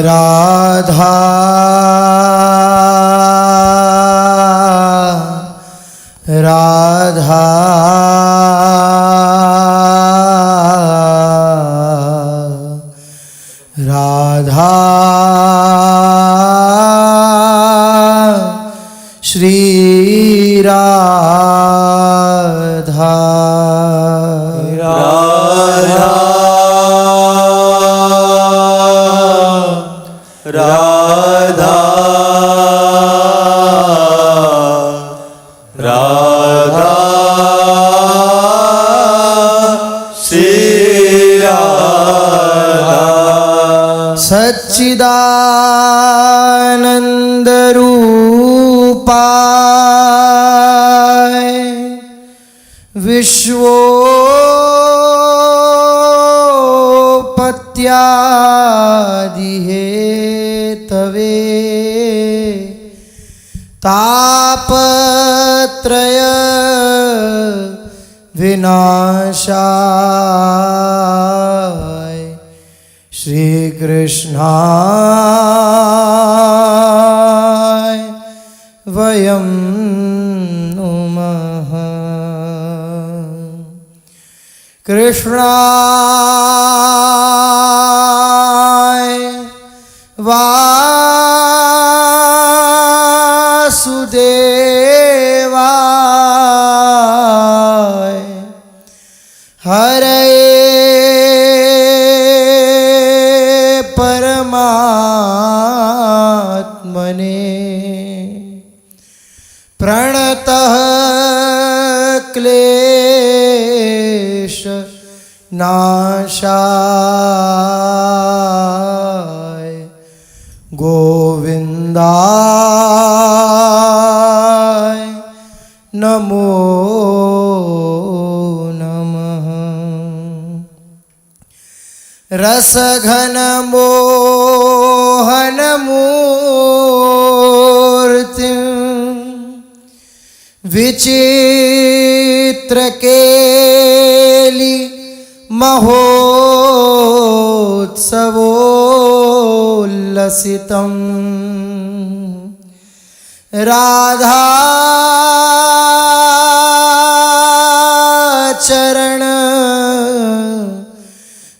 राधा राधा राधा श्री राधा राधा राधा राधा श्री राधा सच्चिदानंद रूपाय विश्वोपत्यादि Hathaway तापत्रय विनाशाय श्री कृष्णाय वयं नुमः। कृष्णाय वासुदेवाय हरे परमात्मने प्रणतः क्लेश नाशाय गोविंदाय नमो नमः। रसघन मोहन मूर्तिं विचित्र केली महोत्सवोल्लसितम् राधा चरण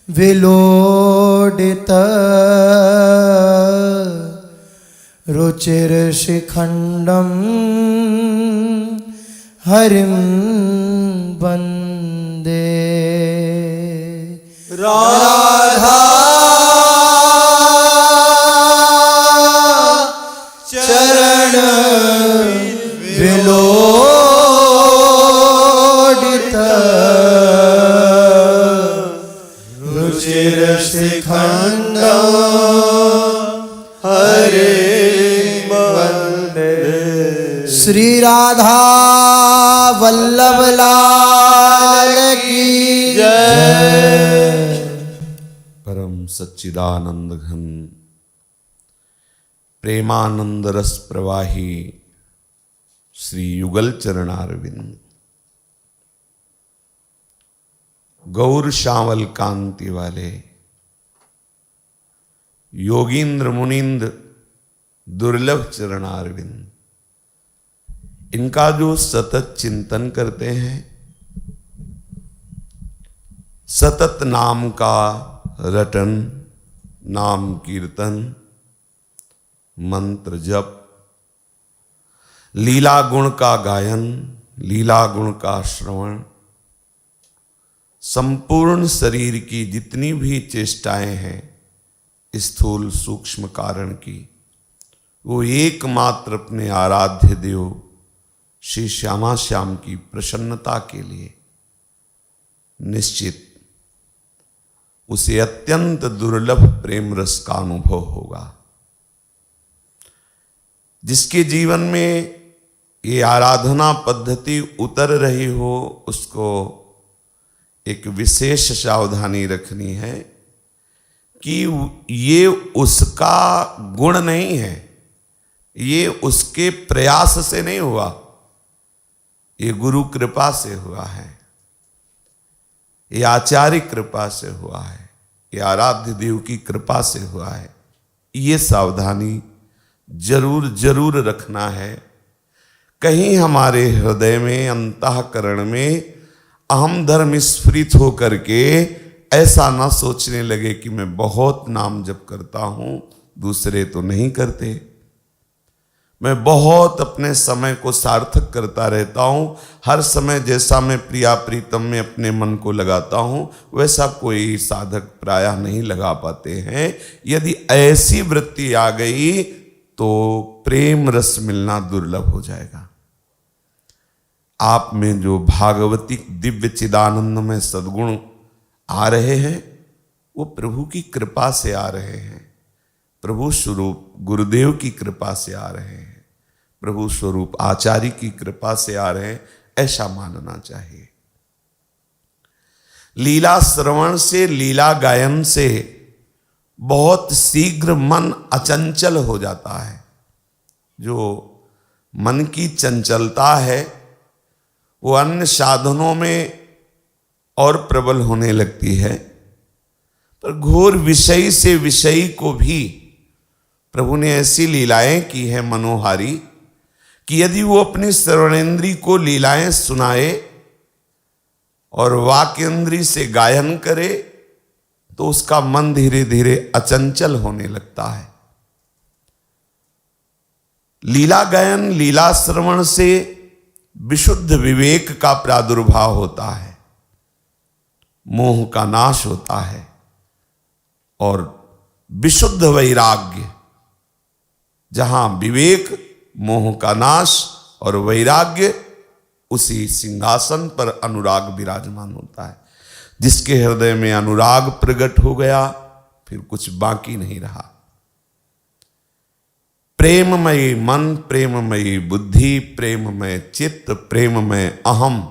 विलोडित रुचिर्शिखंडं हरिं वन्दे। राधा चरण विलोडित रुचिरशिखंडं हरिं वन्दे। श्री राधा वल्लभ लाल की जय। परम सच्चिदानंद घन प्रेमानंद रस प्रवाही श्री युगल चरणारविंद गौर श्यामल कांति वाले योगींद्र मुनींद्र दुर्लभ चरणारविंद, इनका जो सतत चिंतन करते हैं, सतत नाम का रटन, नाम कीर्तन, मंत्र जप, लीला गुण का गायन, लीला गुण का श्रवण, संपूर्ण शरीर की जितनी भी चेष्टाएं हैं स्थूल सूक्ष्म कारण की, वो एकमात्र अपने आराध्य देव श्री श्यामा श्याम की प्रसन्नता के लिए निश्चित उसे अत्यंत दुर्लभ प्रेम रस का अनुभव होगा। जिसके जीवन में ये आराधना पद्धति उतर रही हो, उसको एक विशेष सावधानी रखनी है कि ये उसका गुण नहीं है, ये उसके प्रयास से नहीं हुआ, ये गुरु कृपा से हुआ है, ये आचार्य कृपा से हुआ है, ये आराध्य देव की कृपा से हुआ है। ये सावधानी जरूर जरूर रखना है। कहीं हमारे हृदय में, अंतःकरण में अहम धर्म स्फुरित हो करके ऐसा ना सोचने लगे कि मैं बहुत नाम जप करता हूं, दूसरे तो नहीं करते, मैं बहुत अपने समय को सार्थक करता रहता हूं, हर समय जैसा मैं प्रिया प्रीतम में अपने मन को लगाता हूं वैसा कोई साधक प्रायः नहीं लगा पाते हैं। यदि ऐसी वृत्ति आ गई तो प्रेम रस मिलना दुर्लभ हो जाएगा। आप में जो भागवती दिव्य चिदानंदमय सद्गुण आ रहे हैं वो प्रभु की कृपा से आ रहे हैं, प्रभु स्वरूप गुरुदेव की कृपा से आ रहे हैं, प्रभु स्वरूप आचार्य की कृपा से आ रहे हैं, ऐसा मानना चाहिए। लीला श्रवण से, लीला गायन से बहुत शीघ्र मन अचंचल हो जाता है। जो मन की चंचलता है वो अन्य साधनों में और प्रबल होने लगती है, पर घोर विषय से विषयी को भी प्रभु ने ऐसी लीलाएं की है मनोहारी कि यदि वो अपनी श्रवणेन्द्री को लीलाएं सुनाए और वाक्येंद्री से गायन करे तो उसका मन धीरे धीरे अचंचल होने लगता है। लीला गायन, लीला श्रवण से विशुद्ध विवेक का प्रादुर्भाव होता है, मोह का नाश होता है और विशुद्ध वैराग्य, जहां विवेक, मोह का नाश और वैराग्य, उसी सिंहासन पर अनुराग विराजमान होता है। जिसके हृदय में अनुराग प्रकट हो गया फिर कुछ बाकी नहीं रहा। प्रेममयी मन, प्रेममयी बुद्धि, प्रेममय चित्त, प्रेममय अहम,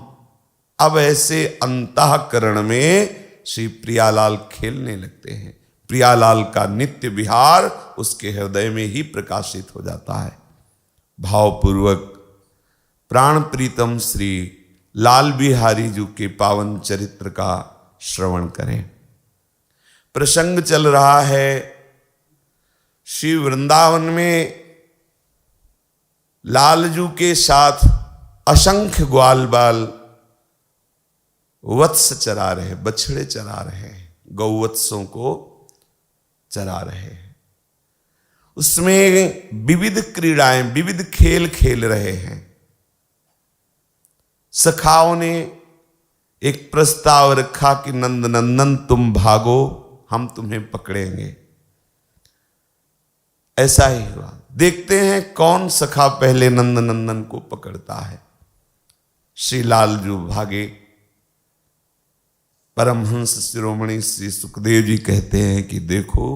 अब ऐसे अंतःकरण में श्री प्रियालाल खेलने लगते हैं। प्रियालाल का नित्य विहार उसके हृदय में ही प्रकाशित हो जाता है। भावपूर्वक प्राण प्रीतम श्री लाल बिहारी जी के पावन चरित्र का श्रवण करें। प्रसंग चल रहा है श्री वृंदावन में लालजू के साथ असंख्य ग्वाल बाल वत्स चरा रहे, बछड़े चरा रहे हैं, गौवत्सों को चरा रहे हैं। उसमें विविध क्रीड़ाएं, विविध खेल खेल रहे हैं। सखाओं ने एक प्रस्ताव रखा कि नंद नंदन तुम भागो, हम तुम्हें पकड़ेंगे। ऐसा ही हुआ। देखते हैं कौन सखा पहले नंद नंदन को पकड़ता है। श्री लालजू भागे। परमहंस शिरोमणि श्री सुखदेव जी कहते हैं कि देखो,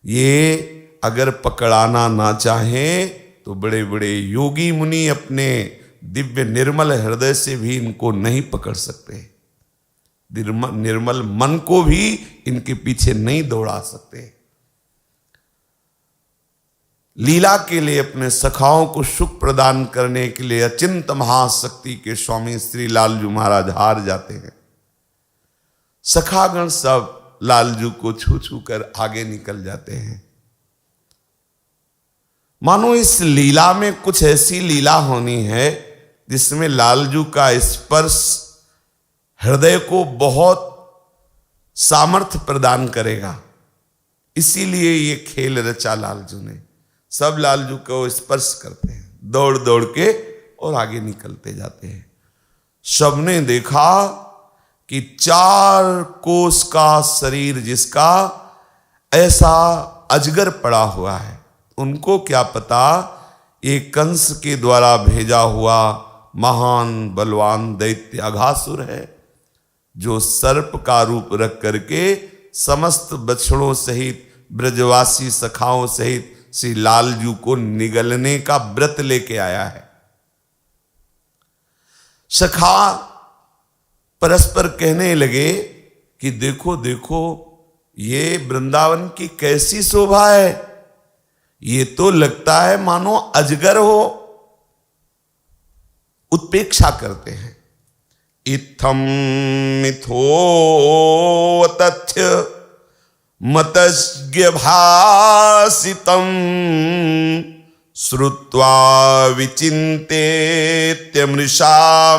ये अगर पकड़ाना ना चाहें तो बड़े बड़े योगी मुनि अपने दिव्य निर्मल हृदय से भी इनको नहीं पकड़ सकते, निर्मल मन को भी इनके पीछे नहीं दौड़ा सकते। लीला के लिए, अपने सखाओं को सुख प्रदान करने के लिए अचिंत महाशक्ति के स्वामी श्री लालजू महाराज हार जाते हैं। सखागण सब लालजू को छू छू कर आगे निकल जाते हैं। मानो इस लीला में कुछ ऐसी लीला होनी है जिसमें लालजू का स्पर्श हृदय को बहुत सामर्थ्य प्रदान करेगा। इसीलिए ये खेल रचा लालजू ने। सब लालजू को स्पर्श करते हैं, दौड़ दौड़ के और आगे निकलते जाते हैं। सबने देखा कि 4 कोस का शरीर जिसका, ऐसा अजगर पड़ा हुआ है। उनको क्या पता ये कंस के द्वारा भेजा हुआ महान बलवान दैत्य अघासुर है, जो सर्प का रूप रख करके समस्त बछड़ों सहित, ब्रजवासी सखाओं सहित श्री लालजू को निगलने का व्रत लेके आया है। सखा परस्पर कहने लगे कि देखो देखो, ये वृंदावन की कैसी शोभा है, ये तो लगता है मानो अजगर हो। उत्पेक्षा करते हैं। इत्थम मिथो तथ्य मतज्ञ भास भासितं श्रुत्वा विचिन्तेत्यमृषा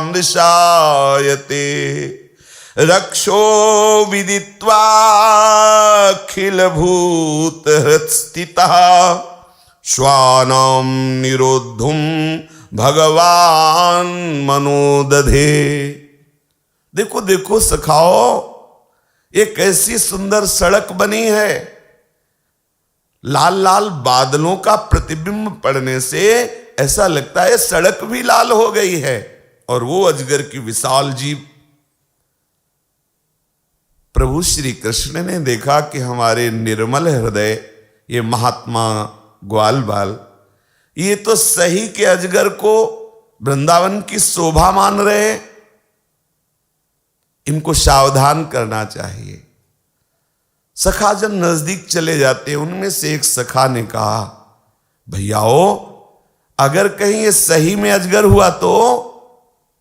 मृषायते रक्षो विदित्वाखिलभूतहृत्स्थितः श्वानं निरोद्धुं भगवान मनोदधे। देखो देखो सखाओ, एक ऐसी सुंदर सड़क बनी है, लाल लाल बादलों का प्रतिबिंब पड़ने से ऐसा लगता है सड़क भी लाल हो गई है। और वो अजगर की विशाल जीभ। प्रभु श्री कृष्ण ने देखा कि हमारे निर्मल हृदय ये महात्मा ग्वाल बाल, ये तो सही के अजगर को वृंदावन की शोभा मान रहे हैं, इनको सावधान करना चाहिए। सखा जब नजदीक चले जाते, उनमें से एक सखा ने कहा, भैयाओ अगर कहीं ये सही में अजगर हुआ तो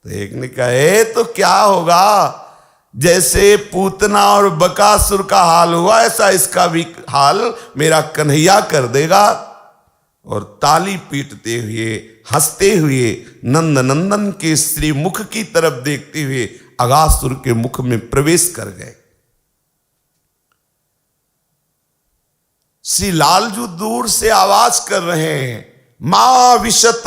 एक ने कहा तो क्या होगा, जैसे पूतना और बकासुर का हाल हुआ ऐसा इसका भी हाल मेरा कन्हैया कर देगा। और ताली पीटते हुए हंसते हुए नंद नंदन के श्री मुख की तरफ देखते हुए अगासुर के मुख में प्रवेश कर गए। श्री लालजू दूर से आवाज कर रहे हैं, मां विशत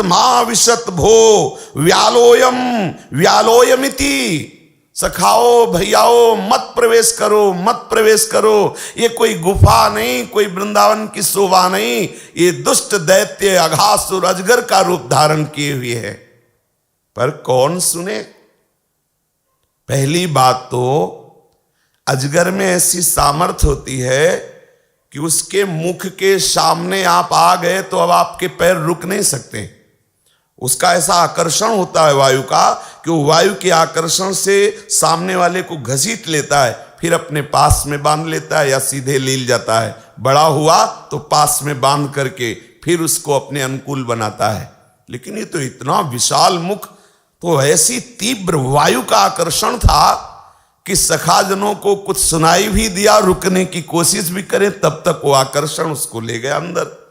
भो व्यालोयम व्यालोयमिति। सखाओ भैयाओ मत प्रवेश करो, मत प्रवेश करो, ये कोई गुफा नहीं, कोई वृंदावन की शोभा नहीं, ये दुष्ट दैत्य अघासुर अजगर का रूप धारण किए हुए है। पर कौन सुने? पहली बात तो अजगर में ऐसी सामर्थ्य होती है कि उसके मुख के सामने आप आ गए तो अब आपके पैर रुक नहीं सकते। उसका ऐसा आकर्षण होता है वायु का कि वो वायु के आकर्षण से सामने वाले को घसीट लेता है, फिर अपने पास में बांध लेता है या सीधे लील जाता है। बड़ा हुआ तो पास में बांध करके फिर उसको अपने अनुकूल बनाता है। लेकिन ये तो इतना विशाल मुख, तो ऐसी तीव्र वायु का आकर्षण था कि सखाजनों को कुछ सुनाई भी दिया, रुकने की कोशिश भी करें, तब तक वो आकर्षण उसको ले गया अंदर।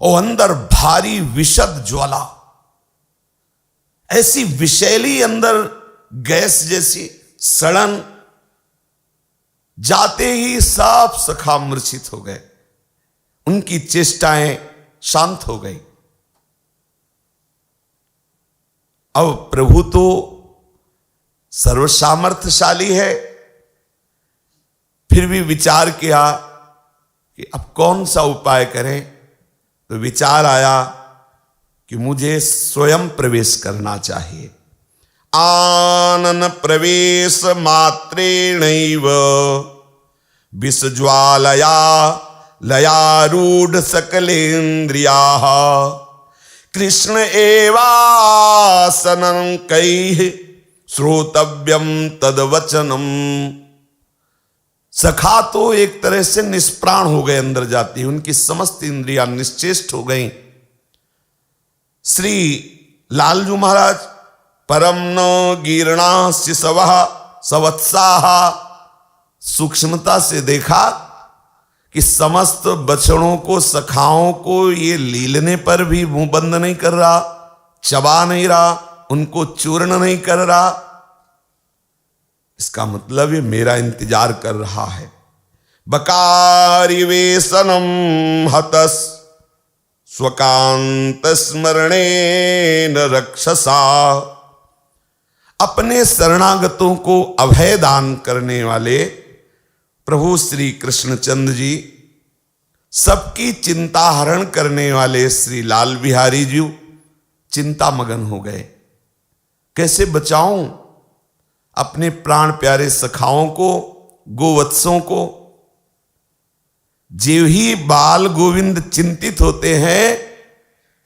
और अंदर भारी विशद ज्वाला, ऐसी विषैली अंदर गैस जैसी सड़न, जाते ही सब सखा मूर्छित हो गए, उनकी चेष्टाएं शांत हो गई। अब प्रभु तो सर्वसामर्थ्यशाली है, फिर भी विचार किया कि अब कौन सा उपाय करें। तो विचार आया कि मुझे स्वयं प्रवेश करना चाहिए। आनन प्रवेश मात्रेणैव विषज्वालया लयारूढ़ सकलेन्द्रियाः कृष्ण एवासनं कैः श्रोतव्यम तदवचनम। सखा तो एक तरह से निष्प्राण हो गए अंदर जाती, उनकी समस्त इंद्रियां निश्चेष्ट हो गईं। श्री लालजू महाराज परम न गीर्णा शिशवः सवत्साः, सूक्ष्मता से देखा कि समस्त बछड़ों को सखाओं को ये लीलने पर भी मुंह बंद नहीं कर रहा, चबा नहीं रहा, उनको चूर्ण नहीं कर रहा। इसका मतलब ये मेरा इंतजार कर रहा है। बकारिवेशनम हतस स्वकांत स्मरणेन रक्षसा। अपने शरणागतों को अभय दान करने वाले प्रभु श्री कृष्णचंद्र जी, सबकी चिंता हरण करने वाले श्री लाल बिहारी जी चिंता मगन हो गए। कैसे बचाऊं अपने प्राण प्यारे सखाओं को, गोवत्सों को। जीव ही बाल गोविंद चिंतित होते हैं,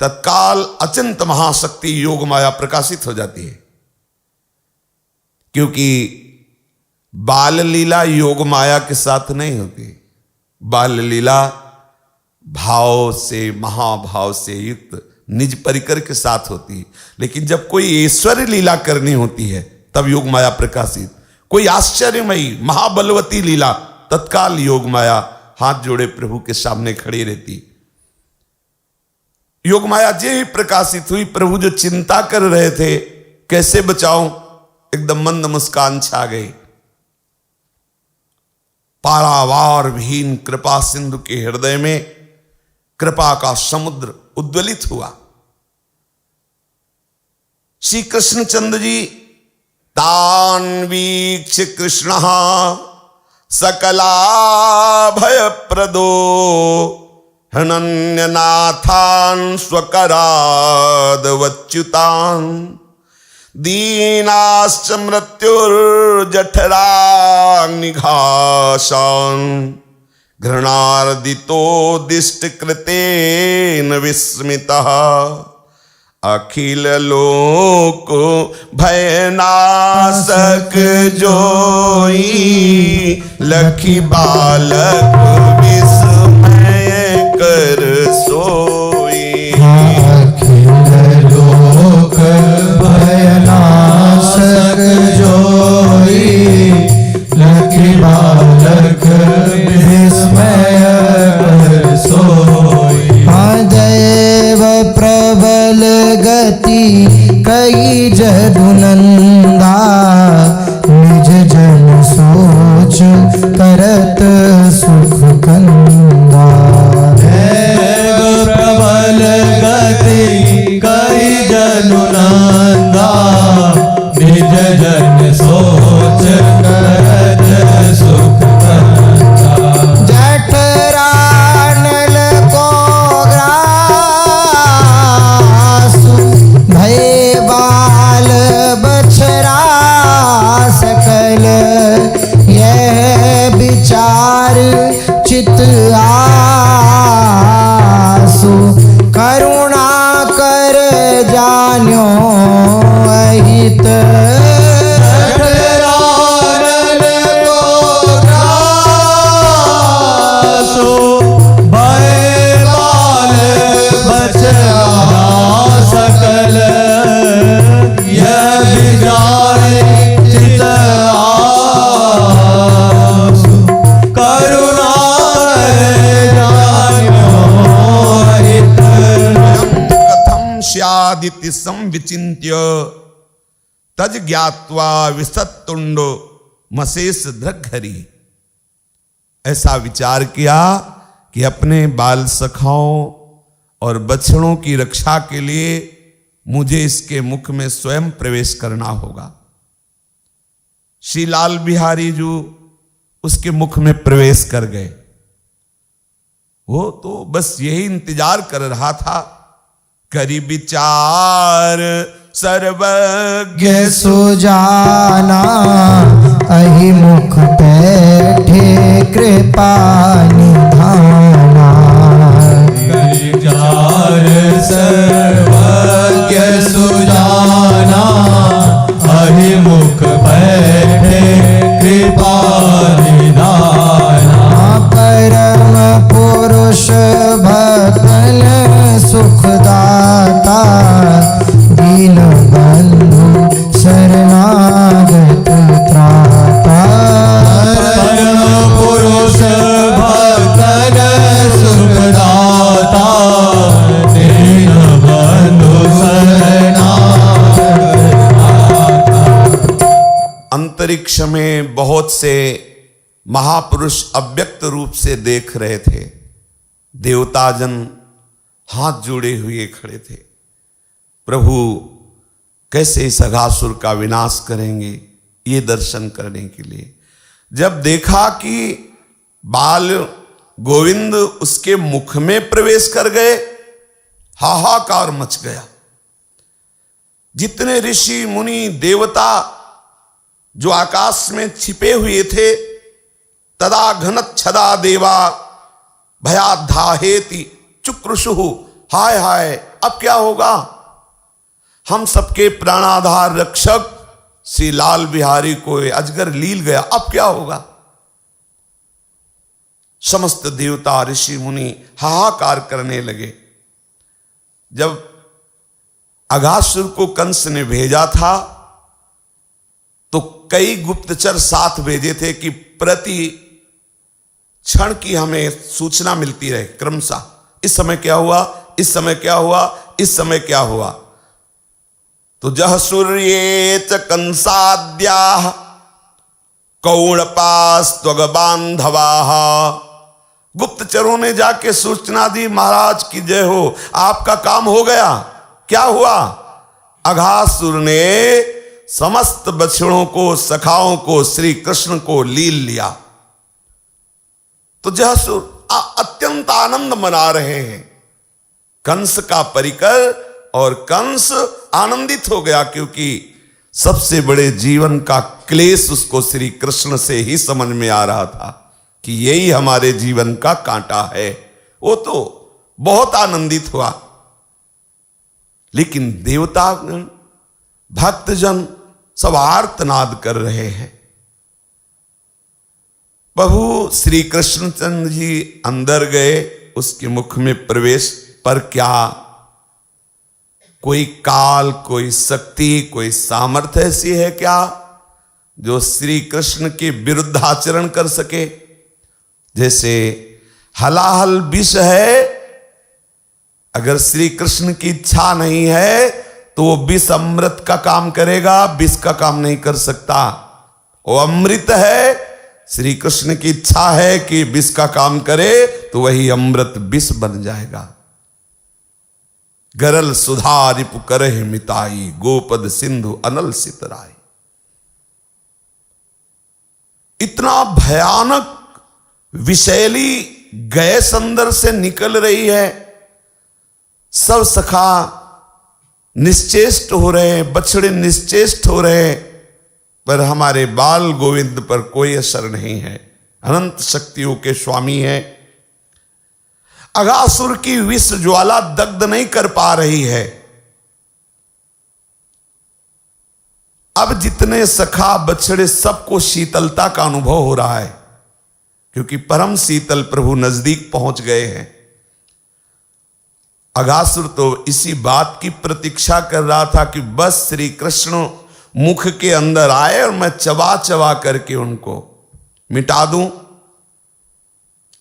तत्काल अचिंत महाशक्ति योग माया प्रकाशित हो जाती है। क्योंकि बाल लीला योग माया के साथ नहीं होती, बाल लीला भाव से, महाभाव से युक्त निज परिकर के साथ होती है। लेकिन जब कोई ईश्वर लीला करनी होती है तब योग माया प्रकाशित। कोई आश्चर्यमयी महाबलवती लीला, तत्काल योग माया हाथ जोड़े प्रभु के सामने खड़ी रहती। योग माया जे ही प्रकाशित हुई, प्रभु जो चिंता कर रहे थे कैसे बचाऊं, एकदम मंद मुस्कान छा गई। पारावार विहीन कृपा सिंधु के हृदय में कृपा का समुद्र उद्वेलित हुआ। श्री कृष्णचंद्र जी तान वीक्ष कृष्ण सकला भय प्रदो हनन्यनाथान स्वकरादवच्युतान दीनाश्च मृत्युर्जठराग्निघासान घृणार्दितोदिष्ट कृतेन विस्मितः अखिल लोक भयनाशक जोई लखी बालक विस्मय कर सोई। अखिल लोक भयनाशक जोई लखी बालक विस्मय कर सोई। दैव प्रबल गति कई जदुनंदा निज जन सोच करत सुख कंदा। दैव प्रबल गति कई जनुनंदा निज जन सोच करत सुख कंदा। जठरानल को ग्रासु भय बाल बछरा सकल यह विचार चित आसु करुणा कर जान्यो अहित। जठरानल को ग्रासु भय बाल बछड़ा सकल यह विचार चित आसु करुणा जान्यो हित। कथम स्यादिति संविचिन्त्य तज ज्ञात्वा विसत्तुंडो मशेष धृघरी। ऐसा विचार किया कि अपने बाल सखाओं और बछड़ों की रक्षा के लिए मुझे इसके मुख में स्वयं प्रवेश करना होगा। श्री लाल बिहारी जी उसके मुख में प्रवेश कर गए। वो तो बस यही इंतजार कर रहा था। करी विचार सर्वज्ञ सुजाना अहि मुख बैठे कृपा निधाना। विचार सर्वज्ञ सुजाना अहि मुख बैठे कृपा निधाना। परम पुरुष भक्तन सुखदाता दीन बंधु शरणागत त्राता। परम पुरुष भक्तन सुखदाता दीन बंधु शरणागत। अंतरिक्ष में बहुत से महापुरुष अव्यक्त रूप से देख रहे थे। देवताजन हाथ जोड़े हुए खड़े थे। प्रभु कैसे इस अघासुर का विनाश करेंगे, ये दर्शन करने के लिए। जब देखा कि बाल गोविंद उसके मुख में प्रवेश कर गए, हाहाकार मच गया। जितने ऋषि मुनि देवता जो आकाश में छिपे हुए थे, तदा घनत छदा देवा भयाधाहेति चुक्रुषुहु। हाय हाय, अब क्या होगा? हम सबके प्राणाधार रक्षक श्री लाल बिहारी को अजगर लील गया, अब क्या होगा? समस्त देवता ऋषि मुनि हाहाकार करने लगे। जब अघासुर को कंस ने भेजा था तो कई गुप्तचर साथ भेजे थे कि प्रति क्षण की हमें सूचना मिलती रहे क्रमशः, इस समय क्या हुआ, इस समय क्या हुआ, इस समय क्या हुआ। तो जह सूर्ये च कंसाद्याः कौणपास्त्वग बांधवाः, गुप्तचरों ने जाके सूचना दी, महाराज की जय हो, आपका काम हो गया। क्या हुआ? अघासुर ने समस्त बछड़ों को, सखाओं को, श्री कृष्ण को लील लिया। तो जहसुर अत्यंत आनंद मना रहे हैं कंस का परिकर, और कंस आनंदित हो गया क्योंकि सबसे बड़े जीवन का क्लेश उसको श्री कृष्ण से ही समझ में आ रहा था कि यही हमारे जीवन का कांटा है। वो तो बहुत आनंदित हुआ। लेकिन देवतागण, भक्तजन सब आर्तनाद कर रहे हैं। प्रभु श्री कृष्णचंद्र जी अंदर गए, उसके मुख में प्रवेश पर क्या कोई काल, कोई शक्ति, कोई सामर्थ्य ऐसी है क्या जो श्री कृष्ण के विरुद्ध आचरण कर सके? जैसे हलाहल विष है, अगर श्री कृष्ण की इच्छा नहीं है तो वो विष अमृत का काम करेगा, विष का काम नहीं कर सकता। वो अमृत है, श्री कृष्ण की इच्छा है कि विष का काम करे तो वही अमृत विष बन जाएगा। गरल सुधा रिपु करहि मिताई, गोपद सिंधु अनल सितराई। इतना भयानक विषैली गैस अंदर से निकल रही है, सब सखा निश्चेष्ट हो रहे हैं, बछड़े निश्चेष्ट हो रहे हैं, पर हमारे बाल गोविंद पर कोई असर नहीं है। अनंत शक्तियों के स्वामी हैं। अघासुर की विष ज्वाला दग्ध नहीं कर पा रही है। अब जितने सखा बछड़े सबको शीतलता का अनुभव हो रहा है क्योंकि परम शीतल प्रभु नजदीक पहुंच गए हैं। अघासुर तो इसी बात की प्रतीक्षा कर रहा था कि बस श्री कृष्ण मुख के अंदर आए और मैं चबा चबा करके उनको मिटा दूं,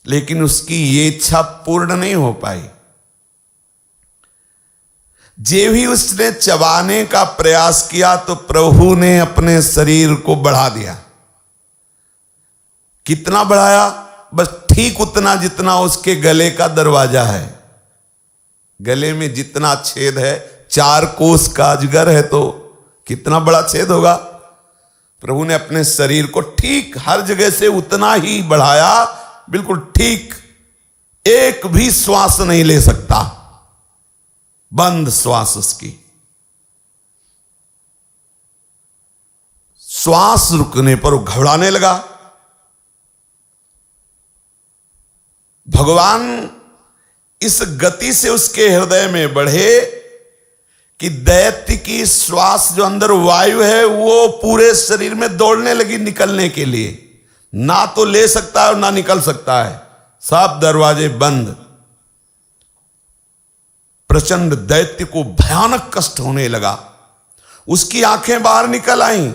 लेकिन उसकी ये इच्छा पूर्ण नहीं हो पाई। जे भी उसने चबाने का प्रयास किया तो प्रभु ने अपने शरीर को बढ़ा दिया। कितना बढ़ाया? बस ठीक उतना जितना उसके गले का दरवाजा है। गले में जितना छेद है, 4 कोस का अजगर है तो कितना बड़ा छेद होगा। प्रभु ने अपने शरीर को ठीक हर जगह से उतना ही बढ़ाया, बिल्कुल ठीक। एक भी श्वास नहीं ले सकता, बंद श्वास उसकी। श्वास रुकने पर वो घबराने लगा। भगवान इस गति से उसके हृदय में बढ़े कि दैत्य की श्वास जो अंदर वायु है वो पूरे शरीर में दौड़ने लगी निकलने के लिए। ना तो ले सकता है और ना निकल सकता है, सब दरवाजे बंद। प्रचंड दैत्य को भयानक कष्ट होने लगा। उसकी आंखें बाहर निकल आईं,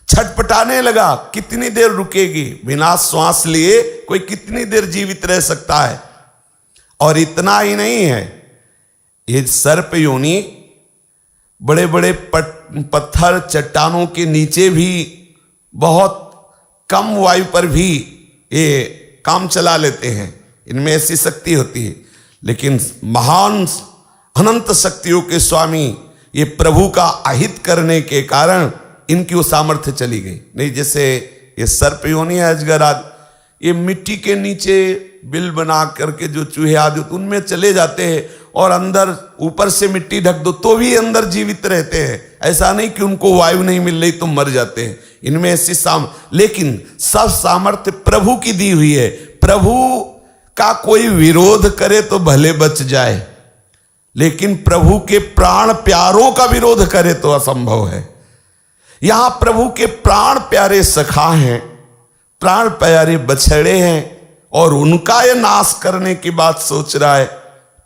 छटपटाने लगा। कितनी देर रुकेगी? बिना श्वास लिए कोई कितनी देर जीवित रह सकता है? और इतना ही नहीं है, ये सर्प योनि बड़े बड़े पत्थर चट्टानों के नीचे भी बहुत कम वायु पर भी ये काम चला लेते हैं। इनमें ऐसी शक्ति होती है। लेकिन महान अनंत शक्तियों के स्वामी ये प्रभु का अहित करने के कारण इनकी वो सामर्थ्य चली गई। नहीं, जैसे ये सर्प योनि है, अजगर आदि, ये मिट्टी के नीचे बिल बना करके जो चूहे आदि उनमें चले जाते हैं और अंदर ऊपर से मिट्टी ढक दो तो भी अंदर जीवित रहते हैं। ऐसा नहीं कि उनको वायु नहीं मिल रही तो मर जाते हैं। इनमें ऐसी लेकिन सब सामर्थ्य प्रभु की दी हुई है। प्रभु का कोई विरोध करे तो भले बच जाए, लेकिन प्रभु के प्राण प्यारों का विरोध करे तो असंभव है। यहां प्रभु के प्राण प्यारे सखा हैं, प्राण प्यारे बछड़े हैं और उनका यह नाश करने की बात सोच रहा है।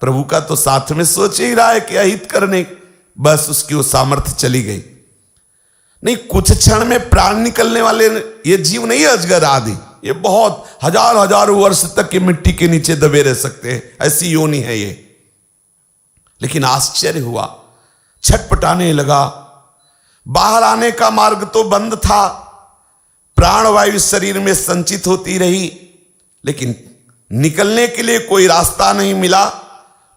प्रभु का तो साथ में सोच ही रहा है कि अहित करने, बस उसकी वो सामर्थ्य चली गई। नहीं, कुछ क्षण में प्राण निकलने वाले ये जीव नहीं है अजगर आदि, ये बहुत हजार हजारों वर्ष तक ये मिट्टी के नीचे दबे रह सकते हैं, ऐसी योनि है ये। लेकिन आश्चर्य हुआ, छटपटाने लगा। बाहर आने का मार्ग तो बंद था, प्राणवायु शरीर में संचित होती रही, लेकिन निकलने के लिए कोई रास्ता नहीं मिला।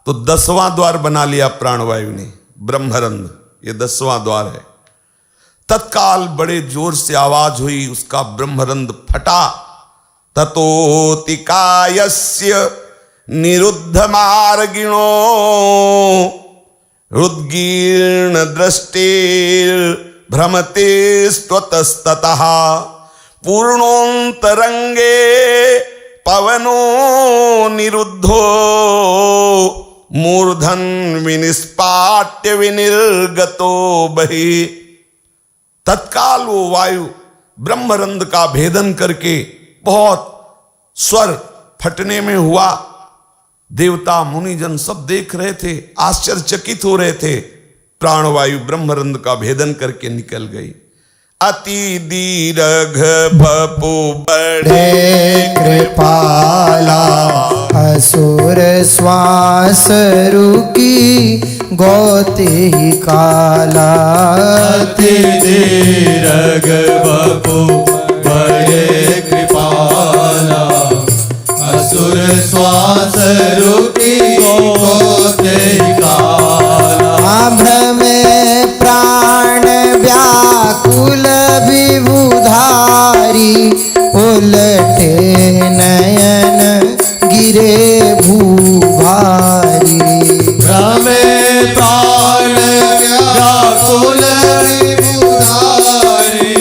तो 10वां द्वार बना लिया प्राणवायु ने, ब्रह्मरंध्र, ये 10वां द्वार है। तत्काल बड़े जोर से आवाज हुई, उसका ब्रह्मरंध्र फटा। ततोतिकायस्य निरुद्ध मार्गिणो रुद्गीर्ण दृष्टिर भ्रमते स्वतस्ततः पूर्णोन्तरंगे पवनो निरुद्धो मूर्धन विनिष्पाट्य विनिर्गतो बहि। तत्काल वो वायु ब्रह्मरंध्र का भेदन करके बहुत स्वर फटने में हुआ। देवता मुनिजन सब देख रहे थे, आश्चर्यचकित हो रहे थे। प्राणवायु ब्रह्मरंध्र का भेदन करके निकल गई। अति दीर्घ बपु बढ़े कृपाला असुर श्वास रुकी गौते ही काला। अति दीर्घ बपु बड़े कृपाला असुर श्वास रुकी गौते ही काला। भ्रम प्राण व्याकुल विबुधारी उलटे नयन गिरे भूभारी। भ्रमे प्राण व्याकुल विबुधारी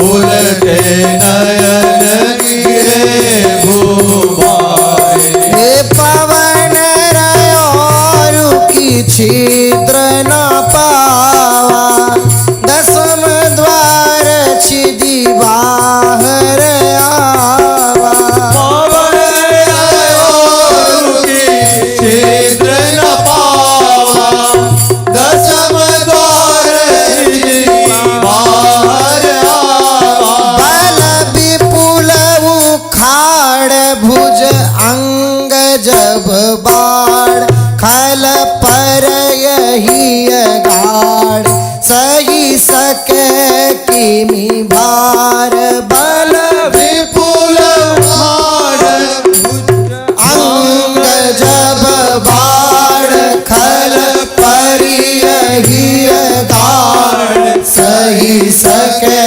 उलटे नयन गिरे भूभारी। हे पवन रयो रुकी छिद्र न पावा 10म द्वार छिदी बाहर आवा। पवन रयो रुकी छिद्र न पावा 10म द्वार छिदी बाहर आवा। बल विपुल उखाड़ भुज अंग जब बाढ़ खल पर यही गाढ़ सही सके किमी भार। बल विपुल उखाड़ अंग जब बाढ़ खल पर यही गाढ़ सही सके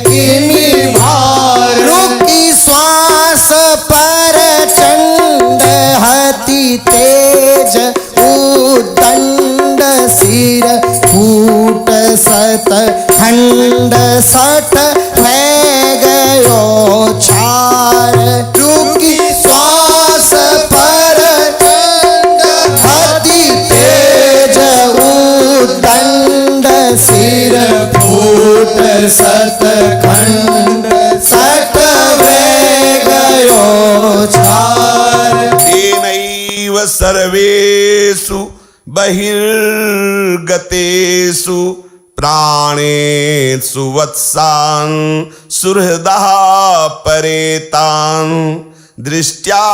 किमी भार। रुकी श्वास पर चंड हति तेज उदंड सिर फूट सत खंड सठ भय गयो छार। रुकी श्वास पर चंड हति तेज उदंड सिर फूट सत खंड सठ भय गयो छार। तेनैव सर्वेषु बहिर्गतेषु प्राणेषु वत्सान् सुहृदः परेतान् दृष्ट्या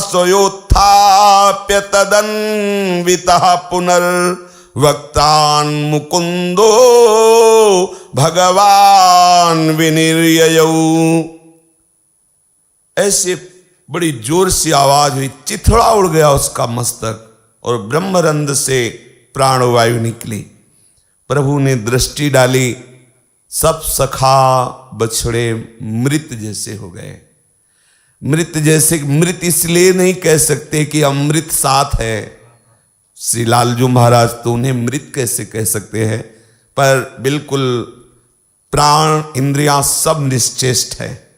स्वयोत्थाप्य तदन्वितः पुनर्वक्तान् मुकुन्दो भगवान् विनिर्ययौ। ऐसे बड़ी जोर से आवाज हुई, चिथड़ा उड़ गया उसका मस्तक और ब्रह्मरंध्र से प्राणवायु निकली। प्रभु ने दृष्टि डाली, सब सखा बछड़े मृत जैसे हो गए। मृत जैसे, मृत इसलिए नहीं कह सकते कि अमृत साथ है। श्री लालजू महाराज तो उन्हें मृत कैसे कह सकते हैं, पर बिल्कुल प्राण इंद्रियां सब निश्चेष्ट है।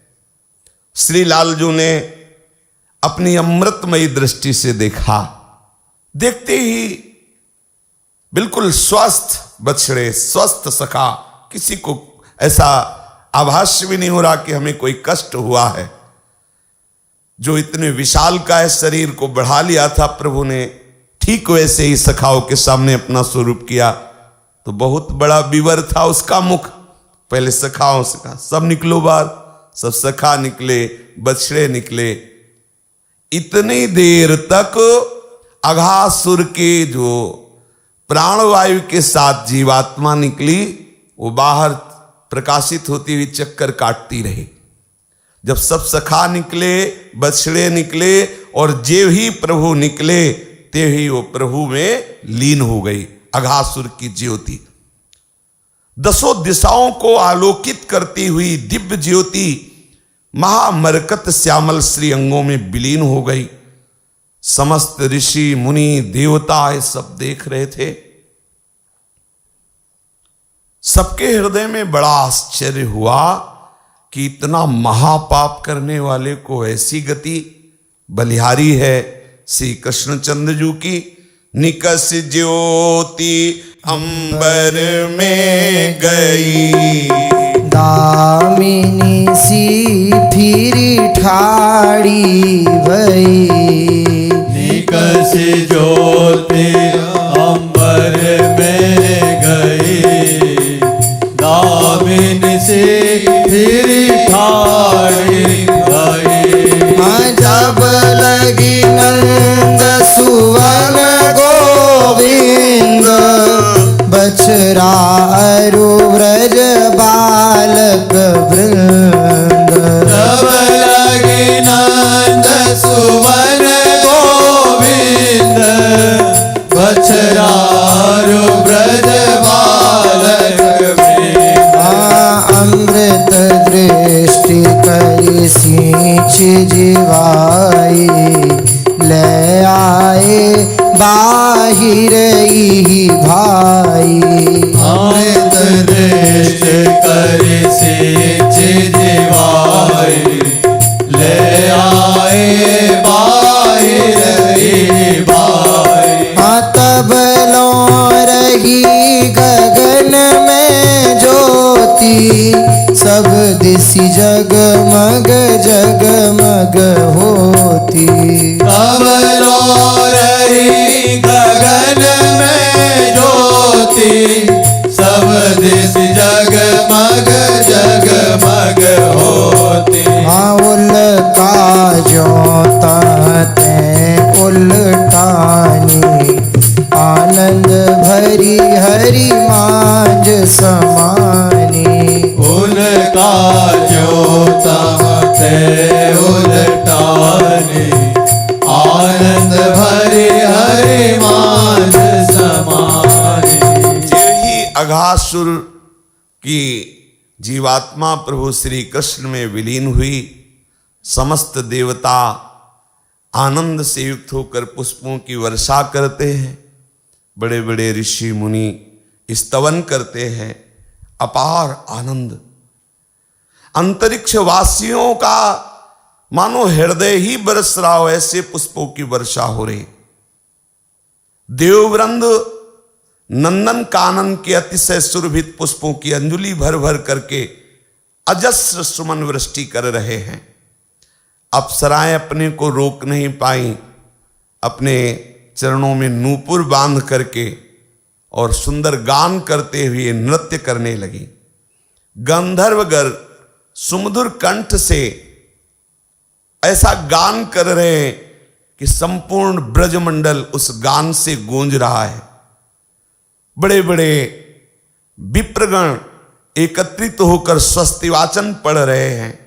श्री लालजू ने अपनी अमृतमयी दृष्टि से देखा, देखते ही बिल्कुल स्वस्थ बछड़े, स्वस्थ सखा, किसी को ऐसा आभास भी नहीं हो रहा कि हमें कोई कष्ट हुआ है। जो इतने विशाल का है शरीर को बढ़ा लिया था प्रभु ने, ठीक वैसे ही सखाओं के सामने अपना स्वरूप किया। तो बहुत बड़ा विवर था उसका मुख। पहले सखाओं से कहा सब निकलो बाहर, सब सखा निकले, बछड़े निकले। इतनी देर तक अघासुर के जो प्राणवायु के साथ जीवात्मा निकली, वो बाहर प्रकाशित होती हुई चक्कर काटती रही। जब सब सखा निकले, बछड़े निकले और जे ही प्रभु निकले, ते ही वो प्रभु में लीन हो गई अघासुर की ज्योति। दसों दिशाओं को आलोकित करती हुई दिव्य ज्योति महामरकत श्यामल श्री अंगों में विलीन हो गई। समस्त ऋषि मुनि देवता ये सब देख रहे थे। सबके हृदय में बड़ा आश्चर्य हुआ कि इतना महापाप करने वाले को ऐसी गति। बलिहारी है श्री कृष्णचंद्र जी की। निकस ज्योति अंबर में गई, दामिनी सी फिर ठाड़ी भई। निकस ज्योति अंबर में गई, दामिनी से फिर ठाड़ी भई। जब लगी नंद सुवन गोविंद, बछड़ा अरु व्रज बालक वृंद। जब लगी नंद सुवन गोविंद, बछड़ा अरु व्रज बालक वृंद। अमृत दृष्टि करी सींच जीवाई, ले आए बाहिर ही भाई। अमृत दृष्टि करी सींच जीवाई, ले आए बाहिर ही भाई। तब लो रही गगन में ज्योति, सब दिशि जगमग जगमग होती। तब लो रही गगन में ज्योति, सब दिश जगमग जगमग होती। उल्का ज्योता ते उल्टानी, आनंद भरी हरि मांझ समानी। उनका ज्योता ते उलटानी, आनंद भरी हरि मांझ समानी। यही अघासुर की जीवात्मा प्रभु श्री कृष्ण में विलीन हुई। समस्त देवता आनंद से युक्त होकर पुष्पों की वर्षा करते हैं। बड़े बड़े ऋषि मुनि स्तवन करते हैं। अपार आनंद। अंतरिक्ष वासियों का मानो हृदय ही बरस रहा हो, ऐसे पुष्पों की वर्षा हो रही। देववृंद नंदन कानन के अतिशय सुरभित पुष्पों की अंजलि भर भर करके अजस्र सुमन वृष्टि कर रहे हैं। अप्सराएं अपने को रोक नहीं पाई, अपने चरणों में नूपुर बांध करके और सुंदर गान करते हुए नृत्य करने लगी। गंधर्वगर सुमधुर कंठ से ऐसा गान कर रहे हैं कि संपूर्ण ब्रजमंडल उस गान से गूंज रहा है। बड़े बड़े विप्रगण एकत्रित होकर स्वस्ति वाचन पढ़ रहे हैं।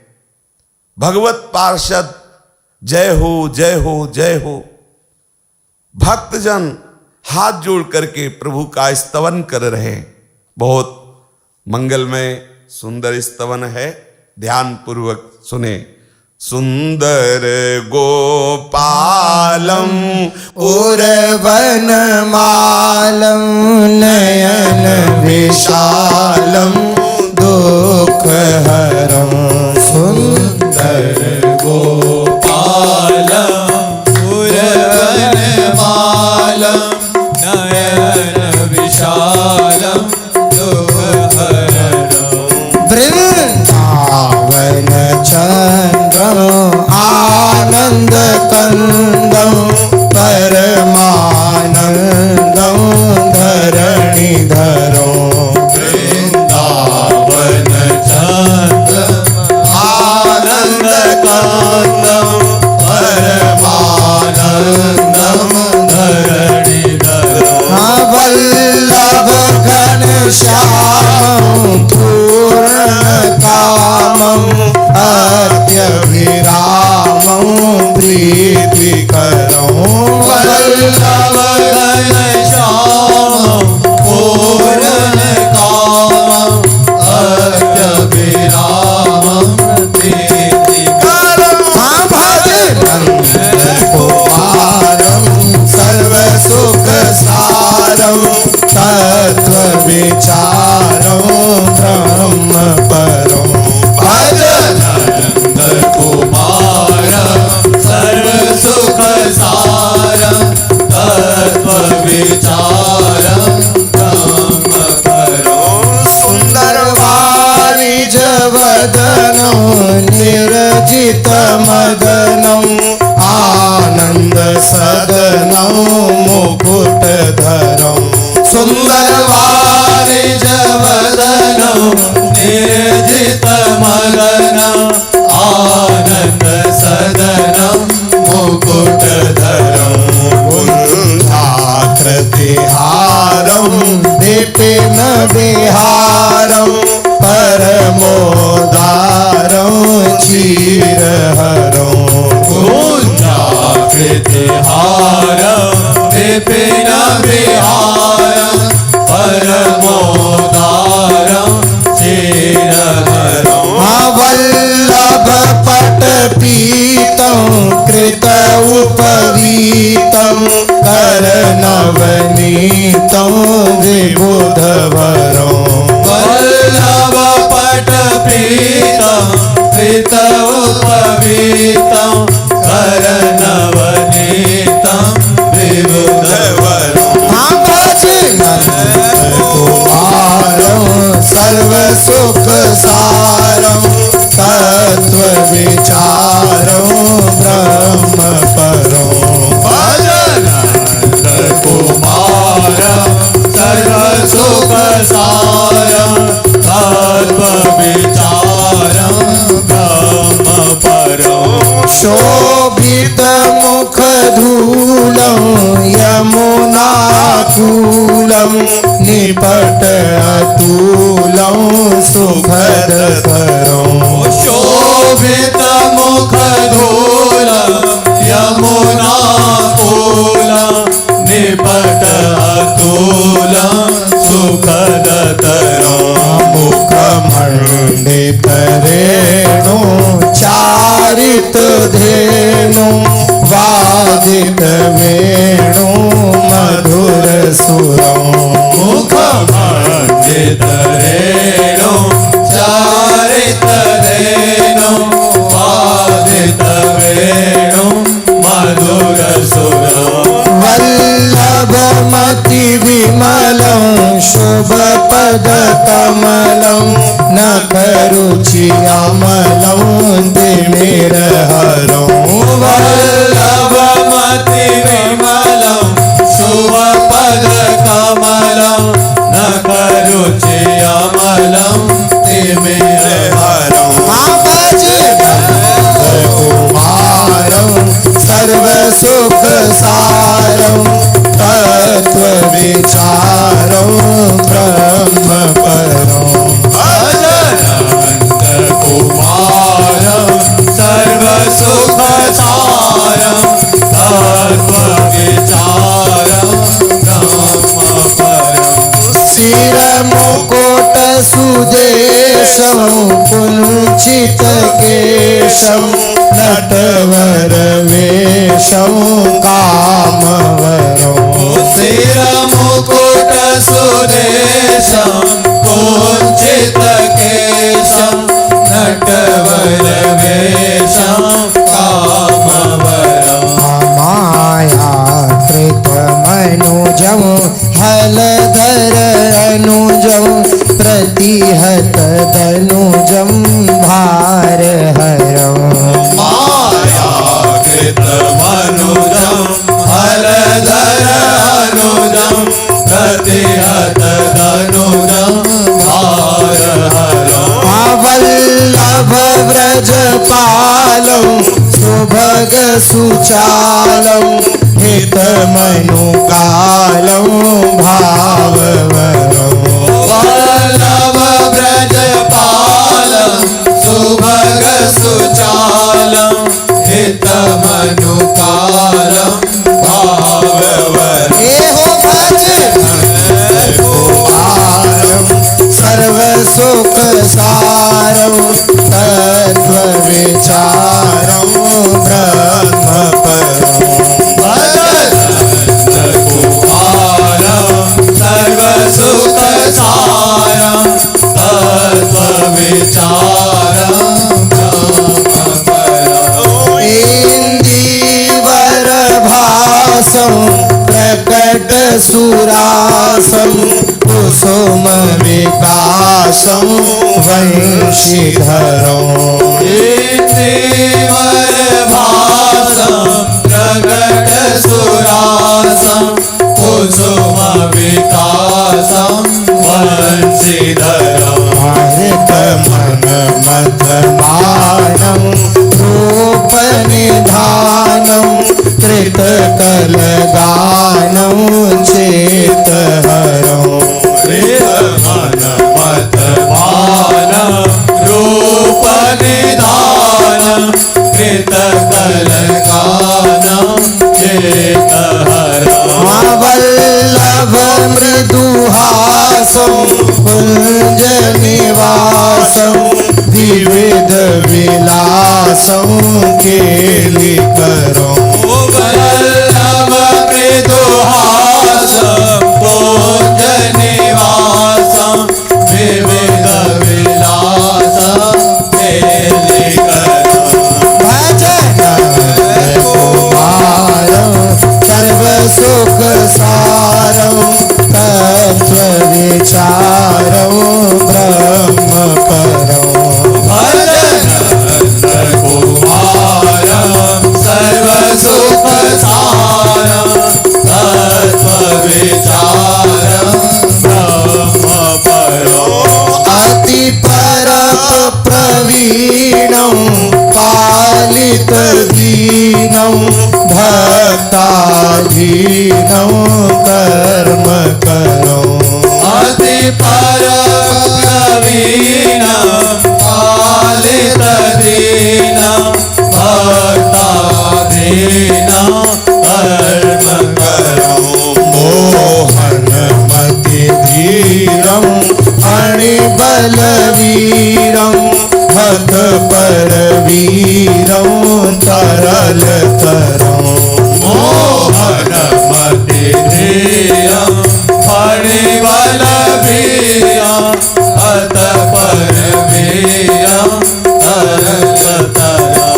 भगवत पार्षद जय हो जय हो जय हो। भक्तजन हाथ जोड़ करके प्रभु का स्तवन कर रहे हैं। बहुत मंगलमय सुंदर स्तवन है, ध्यान पूर्वक सुने। सुंदर गोपालम उर्वन मालम, नयन विशालम दुख हरम। सुंदर गोपालम उर्वन मालम, नयन विशालम दुख हरणम। वृंदावन चंद्रम आनंद कंदम, परमानंदम धरणि धरो। वृंदावन चंद्र प्रीति करूं वल्लभ घनश्याम पूर्ण कामं अत्यभिरामं प्रीति हाँ भज नंद कुमारं सर्व सुख सारं तत्व विचारं ब्रह्म परं भज नंद कुमारं सर्व सुख सारं तत्व विचारं ब्रह्म परं सुंदर वाणिज वदनं निर्जित मदनं आनंद सदनं मुकुटधरं सुंदर वाणिज वदनं निर्जित मदनं आनंद सदनं मुकुटधरं कुंठाकृतिहारं दीपेन विहारं परमोदारं क्षीरहरं कुञ्जाकृतिहारं विपिन विहारं परमोदारं क्षीरधरं वल्लभ पट पीतं कृत उपवीतं करनवनीतं विबुधवरं वल्लभ पट प्रीतं कृत उपवीतं करनवनीतं विबुधवरं भज नंद कुमारं सर्व सुख सारं तत्व विचारं ब्रह्म परं भज नंद कुमारं सर्व सुख सारं तत्व विचारं ब्रह्म परं शोभित मुख धूलं यमुनाकूलं निपट अतुलं सुखदकरं शोभित मुख धूलं यमुनाकूलं निपट अतुलं सुखदतरं मुखमण्डित रेणु चारित धेनु वादित वेणु मधुर सुरं मुखमण्डित रेणु चारित धेनु वादित वेणु मधुर सुरं वल्लभमति विमलं शुभपद कमलं नखरुचि अमलं दिमिरहरं वल्लभमति विमलं शुभपद कमलं नखरुचि अमलं तिमिरहरं भज नंद कुमारं सर्व सुख सारं तत्व विचारं ब्रह्म परं भज नंद कुमारं सर्व सुख सारं तत्व विचारं ब्रह्म परं शिर मुकुट सुदेशं कुञ्चित केशं नटवर वेशं कामवरं शिर मुकुट सुदेशं कुञ्चित केशं नटवर वेशं कामवरं मायाकृत मनुजं हलधर अनुजं प्रतिहत धनुजं भारहरं मायाकृत मनुजं हलधर अनुजं प्रतिहत धनुजं भारहरं वल्लभ व्रजपालं सुभग सुचालं हितमनुकालं भाववरं वल्लभ व्रजपालं सुभग सुचालं हितमनुकालं प्रकट सुरासं कुसुम विकासं वंशीधरं भासं प्रकट सुरासं कुसुम विकासं वंशीधरं हृतमन मथमानं रूप निधानं कृतकलगानं चेतहरं हृतमन मथमानं रूप निधानं कृतकलगानं चेतहरं वल्लभ मृदुहासं कुञ्ज निवासं विविध विलासं केलिकरं वल्लभ मृदुहासं कुञ्ज निवासं विविध विलासं केलिकरं भजनकुमारं सर्वसुखसारं तत्त्वविचारं ब्रह्मपरं कुमारं सर्वसुखसारं तत्त्वविचारं ब्रह्मपरम् अतिपरप्रवीणं पालितदीनं भक्ताधीनं कर्मकरम् अतिपरप्रवीणं पालितदीनं भक्ताधीनं कर्मकरम् मोहनमतिधीरं अणिबलवीरं हतपरवीरं तरलतरं मोहनमतिधीरं फणिबलवीरं हतपरवीरं तरलतरं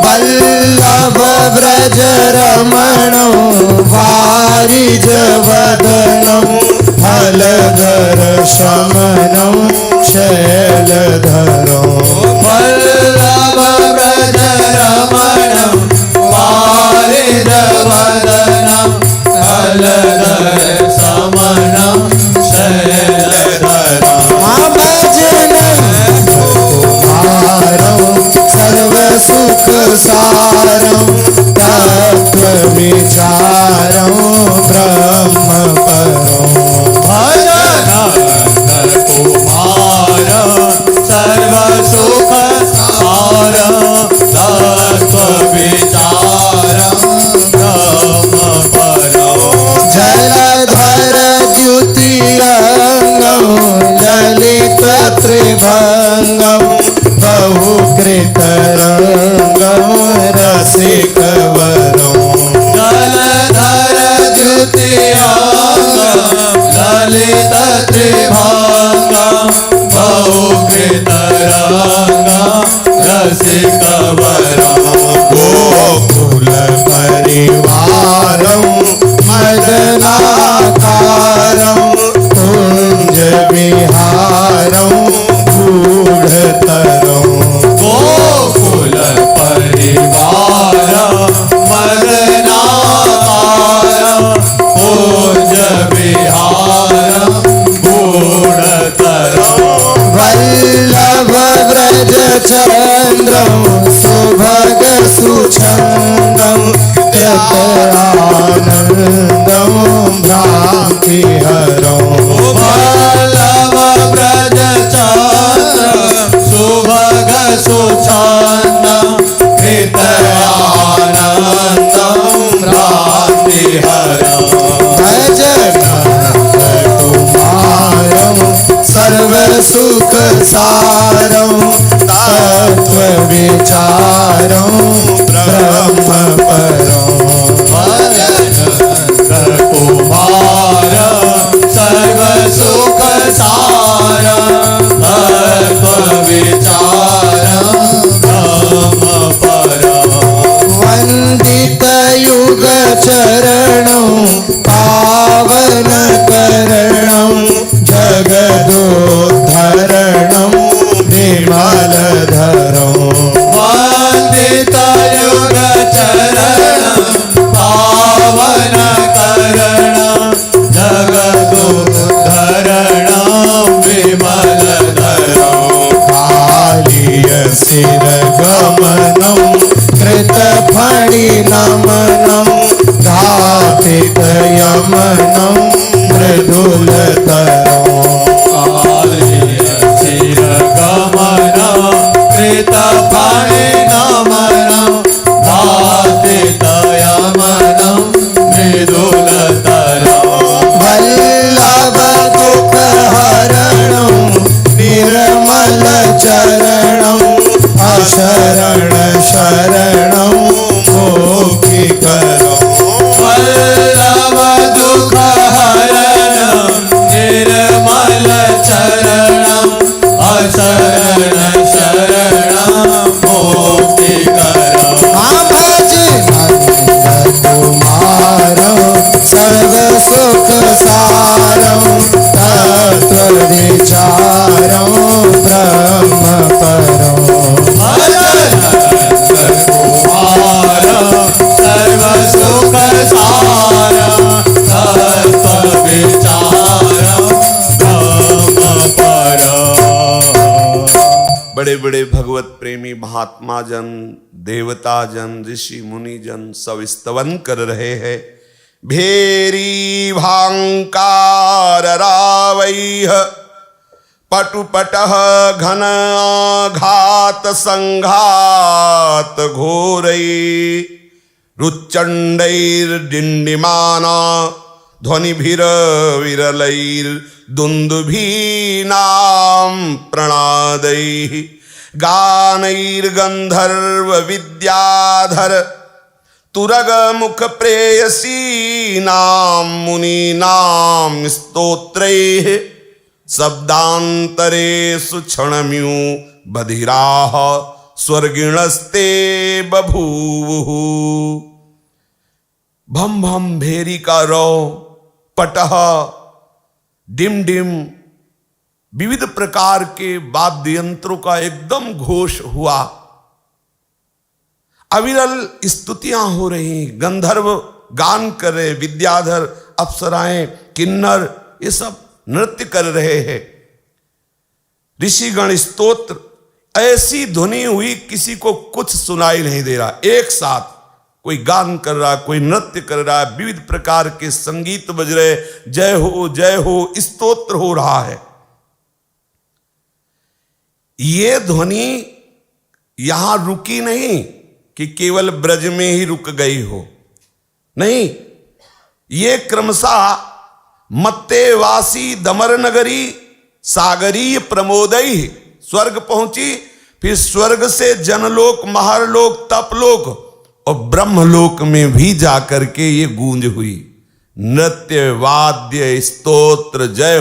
वल्लभ व्रजरमणं वारिजवदनं फलधर शमनं शैलधरं वल्लभ व्रजरमणं वारिजवदनं फलधर शमनं शैलधरं भजनं कुमारं सर्वसुखसारं तत्त्वविचारं ब्रह्मपरं कुमारं सर्वसुखसारं तत्त्वविचारं ब्रह्मपरं जलधर द्युतिरङ्गं ललितत्रिभङ्गं बहुकृतरङ्गं रसिकवरं जलधर द्युतिरङ्गं ललितत्रिभङ्गं बहुकृतरङ्गं रसिकवरं गोकुलपरिवारं मदनाकारं कुञ्जविहारं गूढतरं गोकुलपरिवारं मदनाकारं कुञ्जविहारं गूढतरं वल्लभ व्रजचन्द्रं सुभगसुछन्दं कृतानन्दं भ्रान्तिहरं वल्लभ व्रजचन्द्रं सुभगसुछन्दं कृतानन्दं भ्रान्तिहरं भजनकुमारं सर्वसुखसारं तत्त्वविचारं ब्रह्मपरं कुमारं सर्वसुखसारं तत्त्वविचारं ब्रह्मपरं वन्दितयुगचरणं घातितयमनं मृदुलतरम् गमनं कृतफले नमनं घातितयमनं मृदुलतरम् वल्लभ दुःखहरणं निर्मलचरणं अशरण शरणं मोक्षिकरम् वल्लभ दुःखहरणं निर्मलचरणं अशरण शरणं मोक्षिकरम् भजनन्दकुमारं सर्वसुखसारं तत्त्वविचारं ब्रह्मपरम् कुमारं सर्वसुखसारं तत्त्वविचारं ब्रह्मपरम्। बड़े बड़े भगवत प्रेमी महात्मा जन, देवता जन, ऋषि मुनि जन सब स्तवन कर रहे हैं। भेरी भांकार रावैः पटुपटः घन घात संघात घोरै रुच्चण्डैर्डिण्डिमाना ध्वनिभिरविरलैर्दुन्दुभीनां प्रणादैः गानैर्गन्धर्व विद्याधर तुरगमुख प्रेयसीनां मुनीनां स्तोत्रैः शब्दान्तरेषु क्षणम्यु बधिराः स्वर्गिणस्ते बभूवुः। भम भम भेरी का रौ, पटह, डिम डिम, विविध प्रकार के वाद्य यंत्रों का एकदम घोष हुआ। अविरल स्तुतियां हो रही, गंधर्व गान कर रहे, विद्याधर, अप्सराएं, किन्नर ये सब नृत्य कर रहे हैं। ऋषिगण स्तोत्र, ऐसी ध्वनि हुई किसी को कुछ सुनाई नहीं दे रहा। एक साथ कोई गान कर रहा, कोई नृत्य कर रहा है, विविध प्रकार के संगीत बज रहे, जय हो स्तोत्र हो रहा है। ये ध्वनि यहां रुकी नहीं कि केवल ब्रज में ही रुक गई हो, नहीं, ये क्रमशः मत्तेवासी दमर नगरी सागरीय प्रमोदई स्वर्ग पहुंची, फिर स्वर्ग से जनलोक, महरलोक, तपलोक और ब्रह्मलोक में भी जाकर के ये गूंज हुई। नृत्य, वाद्य, स्तोत्र, जय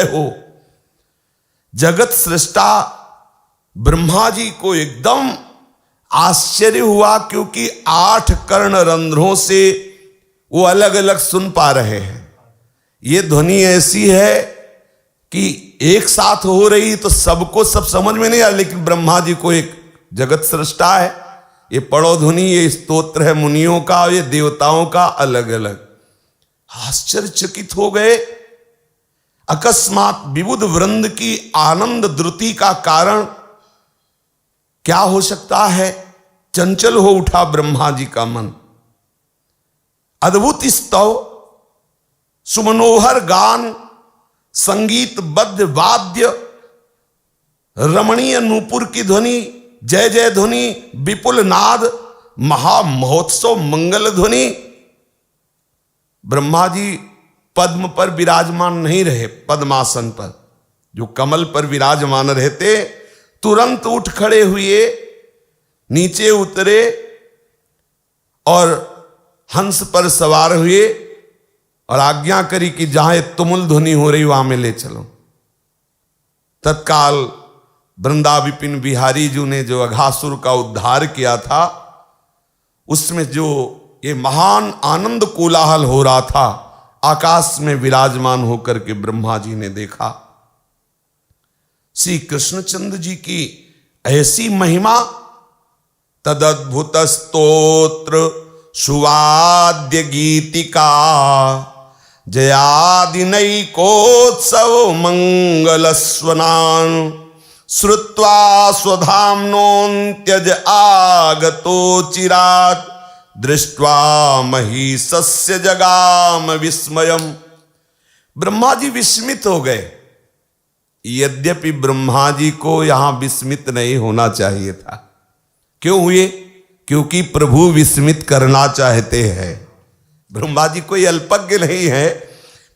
हो। जगत सृष्टा ब्रह्मा जी को एकदम आश्चर्य हुआ, क्योंकि 8 कर्ण रंध्रों से वो अलग अलग सुन पा रहे हैं। ये ध्वनि ऐसी है कि एक साथ हो रही तो सबको सब समझ में नहीं आ, लेकिन ब्रह्मा जी को एक जगत सृष्टा है, ये पड़ो ध्वनि, ये स्तोत्र है मुनियों का, ये देवताओं का अलग अलग। आश्चर्यचकित हो गए। अकस्मात विबुध वृंद की आनंद द्रुति का कारण क्या हो सकता है? चंचल हो उठा ब्रह्मा जी का मन। अद्भुत स्तव, सुमनोहर गान, संगीतबद्ध वाद्य, रमणीय नूपुर की ध्वनि, जय जय ध्वनि, विपुल नाद, महामहोत्सव मंगल ध्वनि। ब्रह्मा जी पद्म पर विराजमान नहीं रहे, पद्मासन पर, जो कमल पर विराजमान रहते, तुरंत उठ खड़े हुए, नीचे उतरे और हंस पर सवार हुए और आज्ञा करी कि जहां तुमुल ध्वनि हो रही वहां में ले चलो। तत्काल वृंदा विपिन बिहारी जी ने जो अघासुर का उद्धार किया था, उसमें जो ये महान आनंद कोलाहल हो रहा था, आकाश में विराजमान होकर के ब्रह्मा जी ने देखा। श्री कृष्णचंद्र जी की ऐसी महिमा, तदद्भुत स्तोत्र सुवाद्य गीतिका, जयादिनैकोत्सव मंगलस्वनान्, श्रुत्वा स्वधाम्नोऽन्त्यज आगतो चिरात्, दृष्ट्वा महीसस्य जगाम विस्मयम। ब्रह्मा जी विस्मित हो गए। यद्यपि ब्रह्मा जी को यहां विस्मित नहीं होना चाहिए था। क्यों हुए? क्योंकि प्रभु विस्मित करना चाहते हैं। ब्रह्मा जी कोई अल्पज्ञ नहीं है,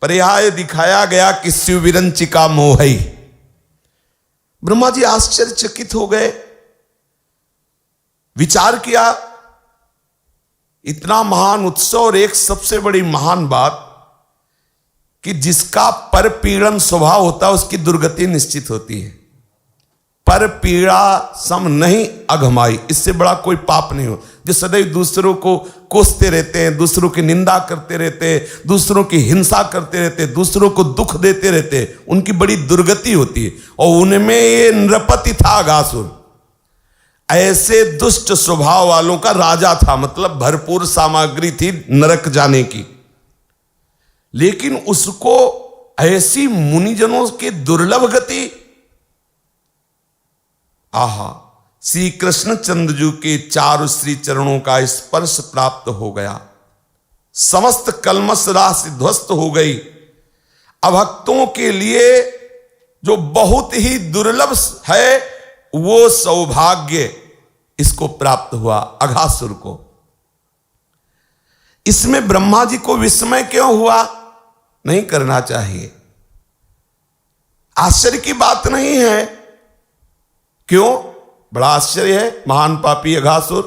पर यहां दिखाया गया कि शिव विरंचिका मोहई। ब्रह्मा जी आश्चर्यचकित हो गए, विचार किया, इतना महान उत्सव और एक सबसे बड़ी महान बात कि जिसका पर पीड़न स्वभाव होता है उसकी दुर्गति निश्चित होती है। पर पीड़ा सम नहीं अघमाई, इससे बड़ा कोई पाप नहीं हो। जो सदैव दूसरों को कोसते रहते हैं, दूसरों की निंदा करते रहते हैं, दूसरों की हिंसा करते रहते हैं, दूसरों को दुख देते रहते हैं, उनकी बड़ी दुर्गति होती है। और उनमें ये नृपति था अघासुर। ऐसे दुष्ट स्वभाव वालों का राजा था, मतलब भरपूर सामग्री थी नरक जाने की। लेकिन उसको ऐसी मुनिजनों की दुर्लभ गति, आहा, श्री कृष्ण चंद्रजू के चारु श्री चरणों का स्पर्श प्राप्त हो गया। समस्त कल्मश राशि ध्वस्त हो गई। अभक्तों के लिए जो बहुत ही दुर्लभ है वो सौभाग्य इसको प्राप्त हुआ, अघासुर को। इसमें ब्रह्मा जी को विस्मय क्यों हुआ? नहीं करना चाहिए। आश्चर्य की बात नहीं है। क्यों? बड़ा आश्चर्य है। महान पापी अघासुर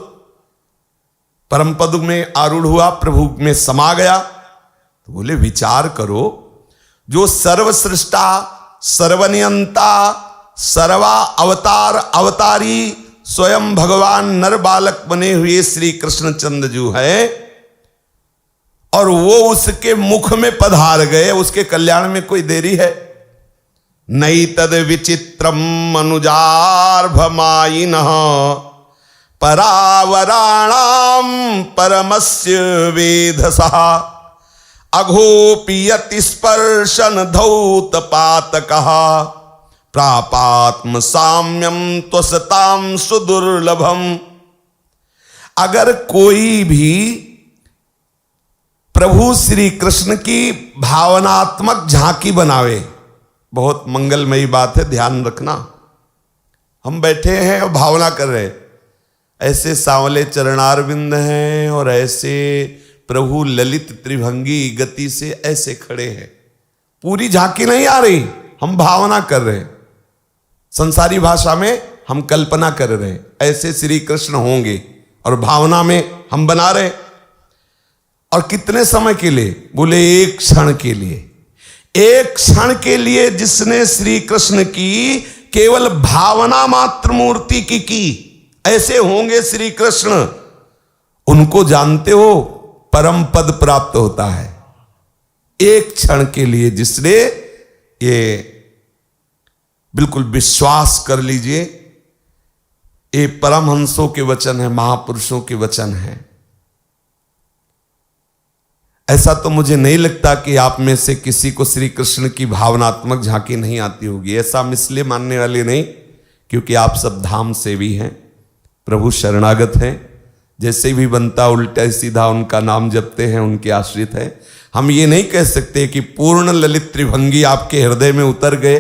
परम पद में आरूढ़ हुआ, प्रभु में समा गया। तो बोले विचार करो, जो सर्वसृष्टा, सर्वनियंता, सर्वा अवतार अवतारी स्वयं भगवान नर बालक बने हुए श्री कृष्ण चंद्रजू है, और वो उसके मुख में पधार गए, उसके कल्याण में कोई देरी है? नई तद विचित्रम अनुजार्भमायिनः परावराणाम परमस्य वेधसः अघोपियति स्पर्शन धौत पातकः प्रापात्म साम्यम त्वसताम सुदुर्लभम। अगर कोई भी प्रभु श्री कृष्ण की भावनात्मक झांकी बनावे, बहुत मंगलमयी बात है, ध्यान रखना। हम बैठे हैं और भावना कर रहे हैं, ऐसे सांवले चरणारविंद हैं और ऐसे प्रभु ललित त्रिभंगी गति से ऐसे खड़े हैं। पूरी झांकी नहीं आ रही, हम भावना कर रहे हैं। संसारी भाषा में हम कल्पना कर रहे हैं, ऐसे श्री कृष्ण होंगे और भावना में हम बना रहे। और कितने समय के लिए? बोले एक क्षण के लिए। एक क्षण के लिए जिसने श्री कृष्ण की केवल भावना मात्र मूर्ति की ऐसे होंगे श्री कृष्ण, उनको जानते हो परम पद प्राप्त होता है। एक क्षण के लिए जिसने, ये बिल्कुल विश्वास कर लीजिए, ये परमहंसों के वचन है, महापुरुषों के वचन है। ऐसा तो मुझे नहीं लगता कि आप में से किसी को श्री कृष्ण की भावनात्मक झांकी नहीं आती होगी। ऐसा हम इसलिए मानने वाले नहीं क्योंकि आप सब धाम सेवी हैं, प्रभु शरणागत हैं। जैसे भी बनता उल्टा सीधा उनका नाम जपते हैं, उनके आश्रित हैं। हम ये नहीं कह सकते कि पूर्ण ललित त्रिभंगी आपके हृदय में उतर गए,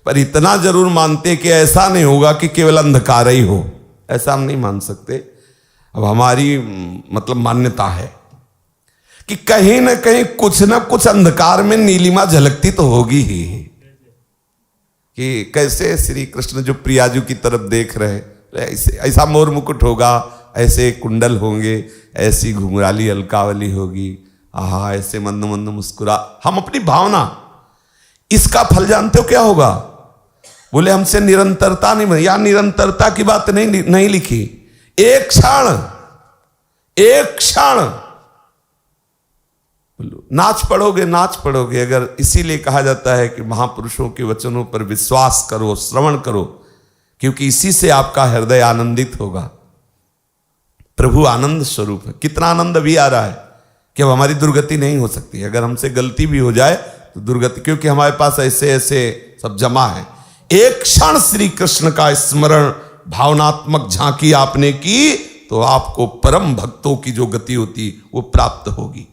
पर इतना जरूर मानते कि ऐसा नहीं होगा कि केवल अंधकार ही हो। ऐसा हम नहीं मान सकते। अब हमारी मतलब मान्यता है कि कहीं ना कहीं कुछ ना कुछ अंधकार में नीलिमा झलकती तो होगी ही, कि कैसे श्री कृष्ण जो प्रियाजू की तरफ देख रहे, ऐसा मोर मुकुट होगा, ऐसे कुंडल होंगे, ऐसी घुंघराली अलकावली होगी, आहा ऐसे मंद मंद मुस्कुरा। हम अपनी भावना, इसका फल जानते हो क्या होगा? बोले हमसे निरंतरता नहीं बनी। या निरंतरता की बात नहीं लिखी। एक क्षण, एक क्षण नाच पड़ोगे। अगर इसीलिए कहा जाता है कि महापुरुषों के वचनों पर विश्वास करो, श्रवण करो, क्योंकि इसी से आपका हृदय आनंदित होगा। प्रभु आनंद स्वरूप है। कितना आनंद अभी आ रहा है कि अब हमारी दुर्गति नहीं हो सकती। अगर हमसे गलती भी हो जाए तो दुर्गति, क्योंकि हमारे पास ऐसे ऐसे सब जमा है। एक क्षण श्री कृष्ण का स्मरण, भावनात्मक झांकी आपने की तो आपको परम भक्तों की जो गति होती वो प्राप्त होगी।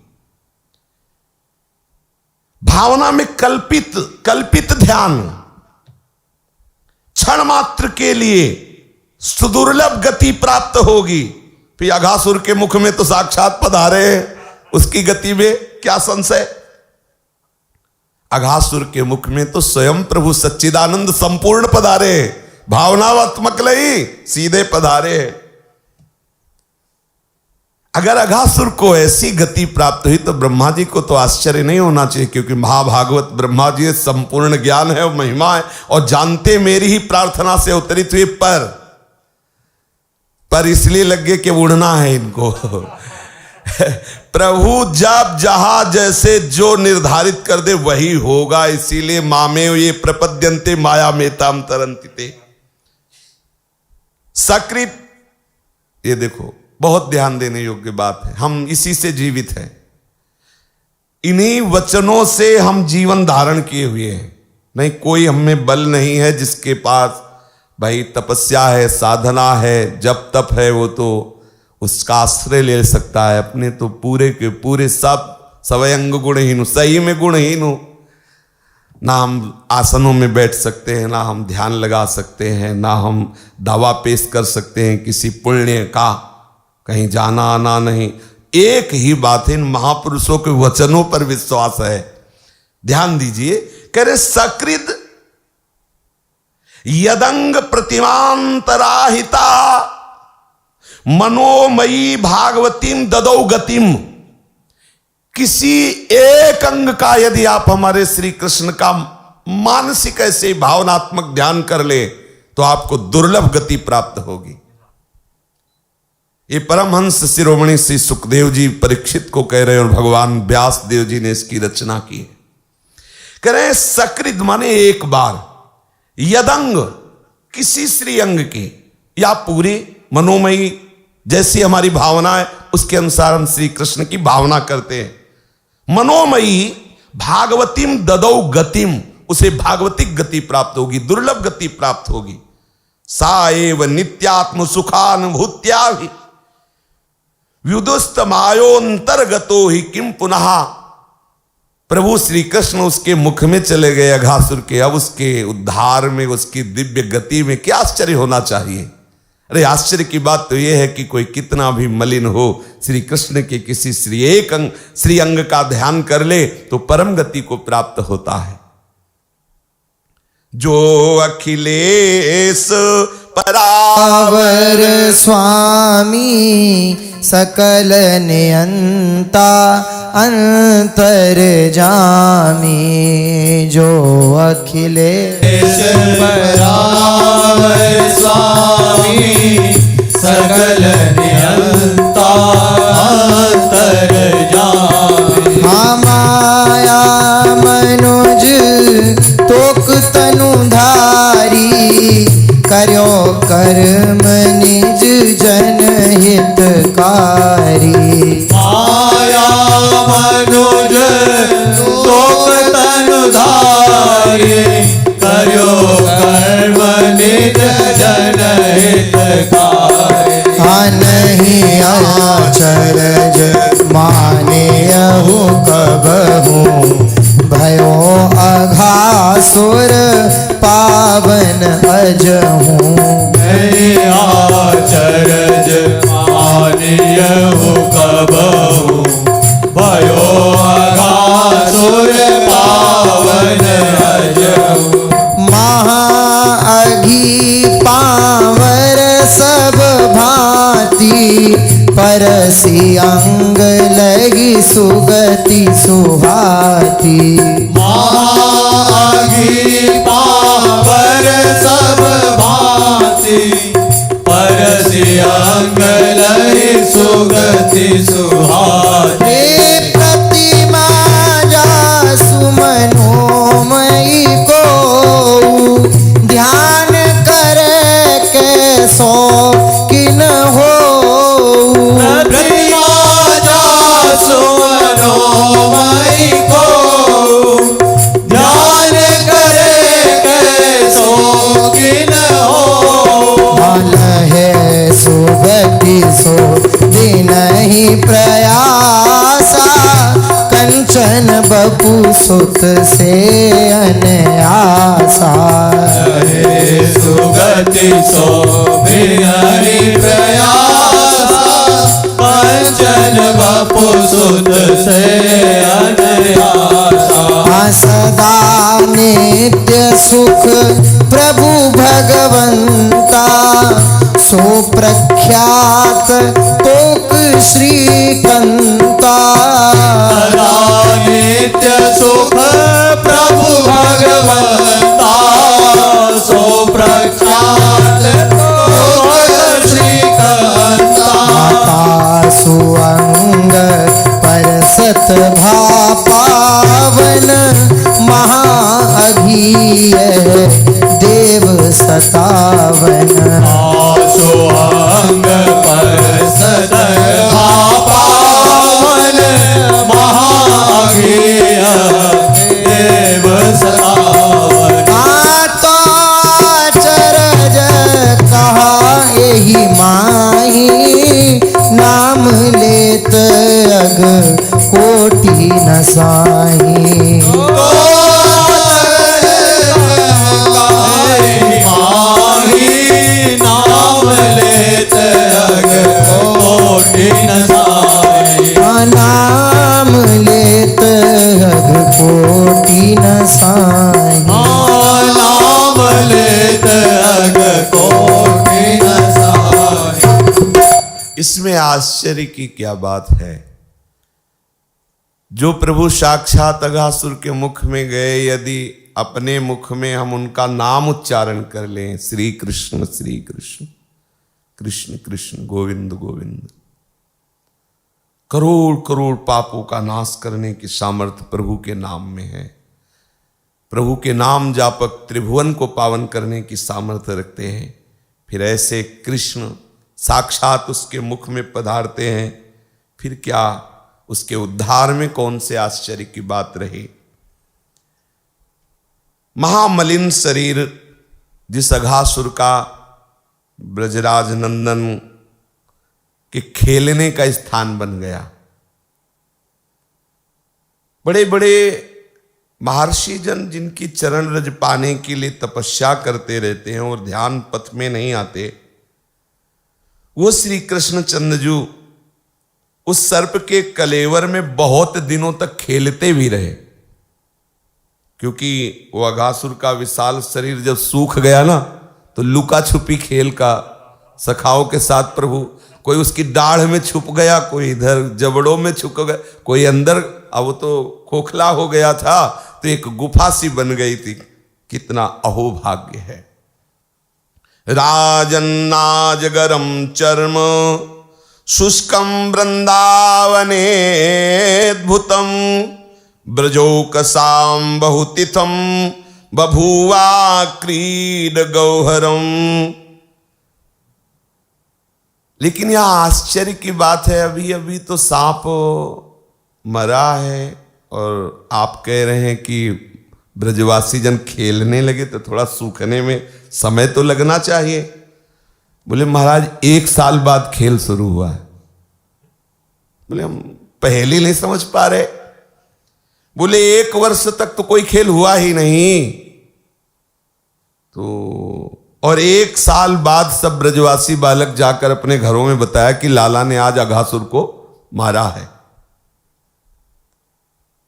भावना में कल्पित ध्यान क्षण मात्र के लिए सुदुर्लभ गति प्राप्त होगी। फिर अघासुर के मुख में तो साक्षात पधारे हैं, उसकी गति में क्या संशय। अघासुर के मुख में तो स्वयं प्रभु सच्चिदानंद संपूर्ण पधारे, भावनात्मक नहीं सीधे पधारे। अगर अघासुर को ऐसी गति प्राप्त हुई तो ब्रह्मा जी को तो आश्चर्य नहीं होना चाहिए, क्योंकि महाभागवत ब्रह्मा जी संपूर्ण ज्ञान है और महिमा है और जानते मेरी ही प्रार्थना से अवतरित हुए, पर इसलिए लगे कि उड़ना है इनको। प्रभु जब जहां जैसे जो निर्धारित कर दे वही होगा, इसीलिए मामे ये प्रपद्यन्ते माया मेताम तरन्ति। सकृत, ये देखो बहुत ध्यान देने योग्य बात है, हम इसी से जीवित हैं, इन्हीं वचनों से हम जीवन धारण किए हुए हैं। नहीं कोई हमें बल नहीं है जिसके पास भाई तपस्या है, साधना है, जब तप है, वो तो उसका आश्रय ले सकता है। अपने तो पूरे के पूरे सब सवयंग गुणहीन, सही में गुणहीन हो। ना हम आसनों में बैठ सकते हैं, ना हम ध्यान लगा सकते हैं, ना हम दावा पेश कर सकते हैं किसी पुण्य का, कहीं जाना आना नहीं। एक ही बात है, इन महापुरुषों के वचनों पर विश्वास है। ध्यान दीजिए, कह रहे सकृद यदंग प्रतिमांतराहिता मनोमयी भागवतीम ददौ गतिम। किसी एक अंग का यदि आप हमारे श्री कृष्ण का मानसिक ऐसे भावनात्मक ध्यान कर ले तो आपको दुर्लभ गति प्राप्त होगी। ये परमहंस शिरोमणि श्री सुखदेव जी परीक्षित को कह रहे हैं और भगवान व्यास देव जी ने इसकी रचना की है। कह रहे हैं सकृद माने एक बार, यदंग किसी श्री अंग की या पूरी मनोमयी जैसी हमारी भावना है उसके अनुसार हम श्री कृष्ण की भावना करते हैं। मनोमयी भागवतीम ददौ गतिम, उसे भागवतिक गति प्राप्त होगी, दुर्लभ गति प्राप्त होगी। सा एव नित्यात्म सुखानुभूत्या भी व्युदुस्त मायोंतर्गतो ही किम पुनः। प्रभु श्री कृष्ण उसके मुख में चले गए अघासुर के, अब उसके उद्धार में, उसकी दिव्य गति में क्या आश्चर्य होना चाहिए। अरे आश्चर्य की बात तो यह है कि कोई कितना भी मलिन हो, श्री कृष्ण के किसी श्री अंग का ध्यान कर ले तो परम गति को प्राप्त होता है। जो अखिलेश पावर स्वामी सकल नियंता अंतर जामी। जो अखिलेश परावर स्वामी सकल नियंता अंतर जामी। माया मनुज तोक तनुधारी कर्यो कर्म निज जनहितकारी। माया मनुज तोक तनुधारी कर्यो कर्म निज जनहितकारी। नहीं आचरज माने अहु कबहू भयो अघासुर पावन अजहू। नहीं आचरज मानियहु कबहू भयो अघासुर पावन अजहू। महाअघी पावर सब भांति परसी अंग लगी सुगति सुहाती। मागी पावर सब भांति परसी अंग लगी सुगति सुहाती। प्रतिमा जासु मनोमयी को ध्यान करे के सो किन हो। प्रतिमा जासु मनोमयी को ध्यान करे के सो किन हो। है सुगति सो बपु सुत से अनयासा। हे सुगति शोभे हरि प्रयासा, पंचन बपु सुत से अनयासा। सदा नित्य सुख प्रभु भगवंता, सो प्रख्यात तोक श्रीकंता। सदा नित्य सुख प्रभु भगवंता, सो प्रख्यात तोक श्रीकंता। सुअंग परसत भा पावन, महाअघीय देव सतावन। सुअंग परसत भा पावन, महाअघीय देव सतावन। तो चरज कहा एहि माही, नाम लेत अग कोटि न साही। नाम लेत अग कोटि न साही। नाम लेत अग कोटि न साही। नाम लेत अग कोटि न साही। इसमें आश्चर्य की क्या बात है। जो प्रभु साक्षात अघासुर के मुख में गए, यदि अपने मुख में हम उनका नाम उच्चारण कर लें, श्री कृष्ण कृष्ण कृष्ण गोविंद गोविंद, करोड़ करोड़ पापों का नाश करने की सामर्थ्य प्रभु के नाम में है। प्रभु के नाम जापक त्रिभुवन को पावन करने की सामर्थ्य रखते हैं। फिर ऐसे कृष्ण साक्षात उसके मुख में पधारते हैं, फिर क्या उसके उद्धार में कौन से आश्चर्य की बात रही। महामलिन शरीर जिस अघासुर का ब्रजराज नंदन के खेलने का स्थान बन गया। बड़े बड़े महर्षि जन जिनकी चरण रज पाने के लिए तपस्या करते रहते हैं और ध्यान पथ में नहीं आते, वो श्री कृष्ण चंद्रजू उस सर्प के कलेवर में बहुत दिनों तक खेलते भी रहे, क्योंकि वो अघासुर का विशाल शरीर जब सूख गया ना, तो लुका छुपी खेल का सखाओं के साथ प्रभु, कोई उसकी दाढ़ में छुप गया, कोई इधर जबड़ों में छुप गया, कोई अंदर, अब वो तो खोखला हो गया था तो एक गुफा सी बन गई थी। कितना अहोभाग्य है। राजन्नाजगरम चर्म शुष्कम वृंदावनेद्भुतम, ब्रजोकसाम बहुतिथम बभूवा क्रीड गौहरम। लेकिन यह आश्चर्य की बात है, अभी अभी तो सांप मरा है और आप कह रहे हैं कि ब्रजवासी जन खेलने लगे, तो थोड़ा सूखने में समय तो लगना चाहिए। बोले महाराज 1 साल बाद खेल शुरू हुआ है। बोले हम पहले नहीं समझ पा रहे। बोले 1 वर्ष तक तो कोई खेल हुआ ही नहीं, तो और 1 साल बाद सब ब्रजवासी बालक जाकर अपने घरों में बताया कि लाला ने आज अघासुर को मारा है।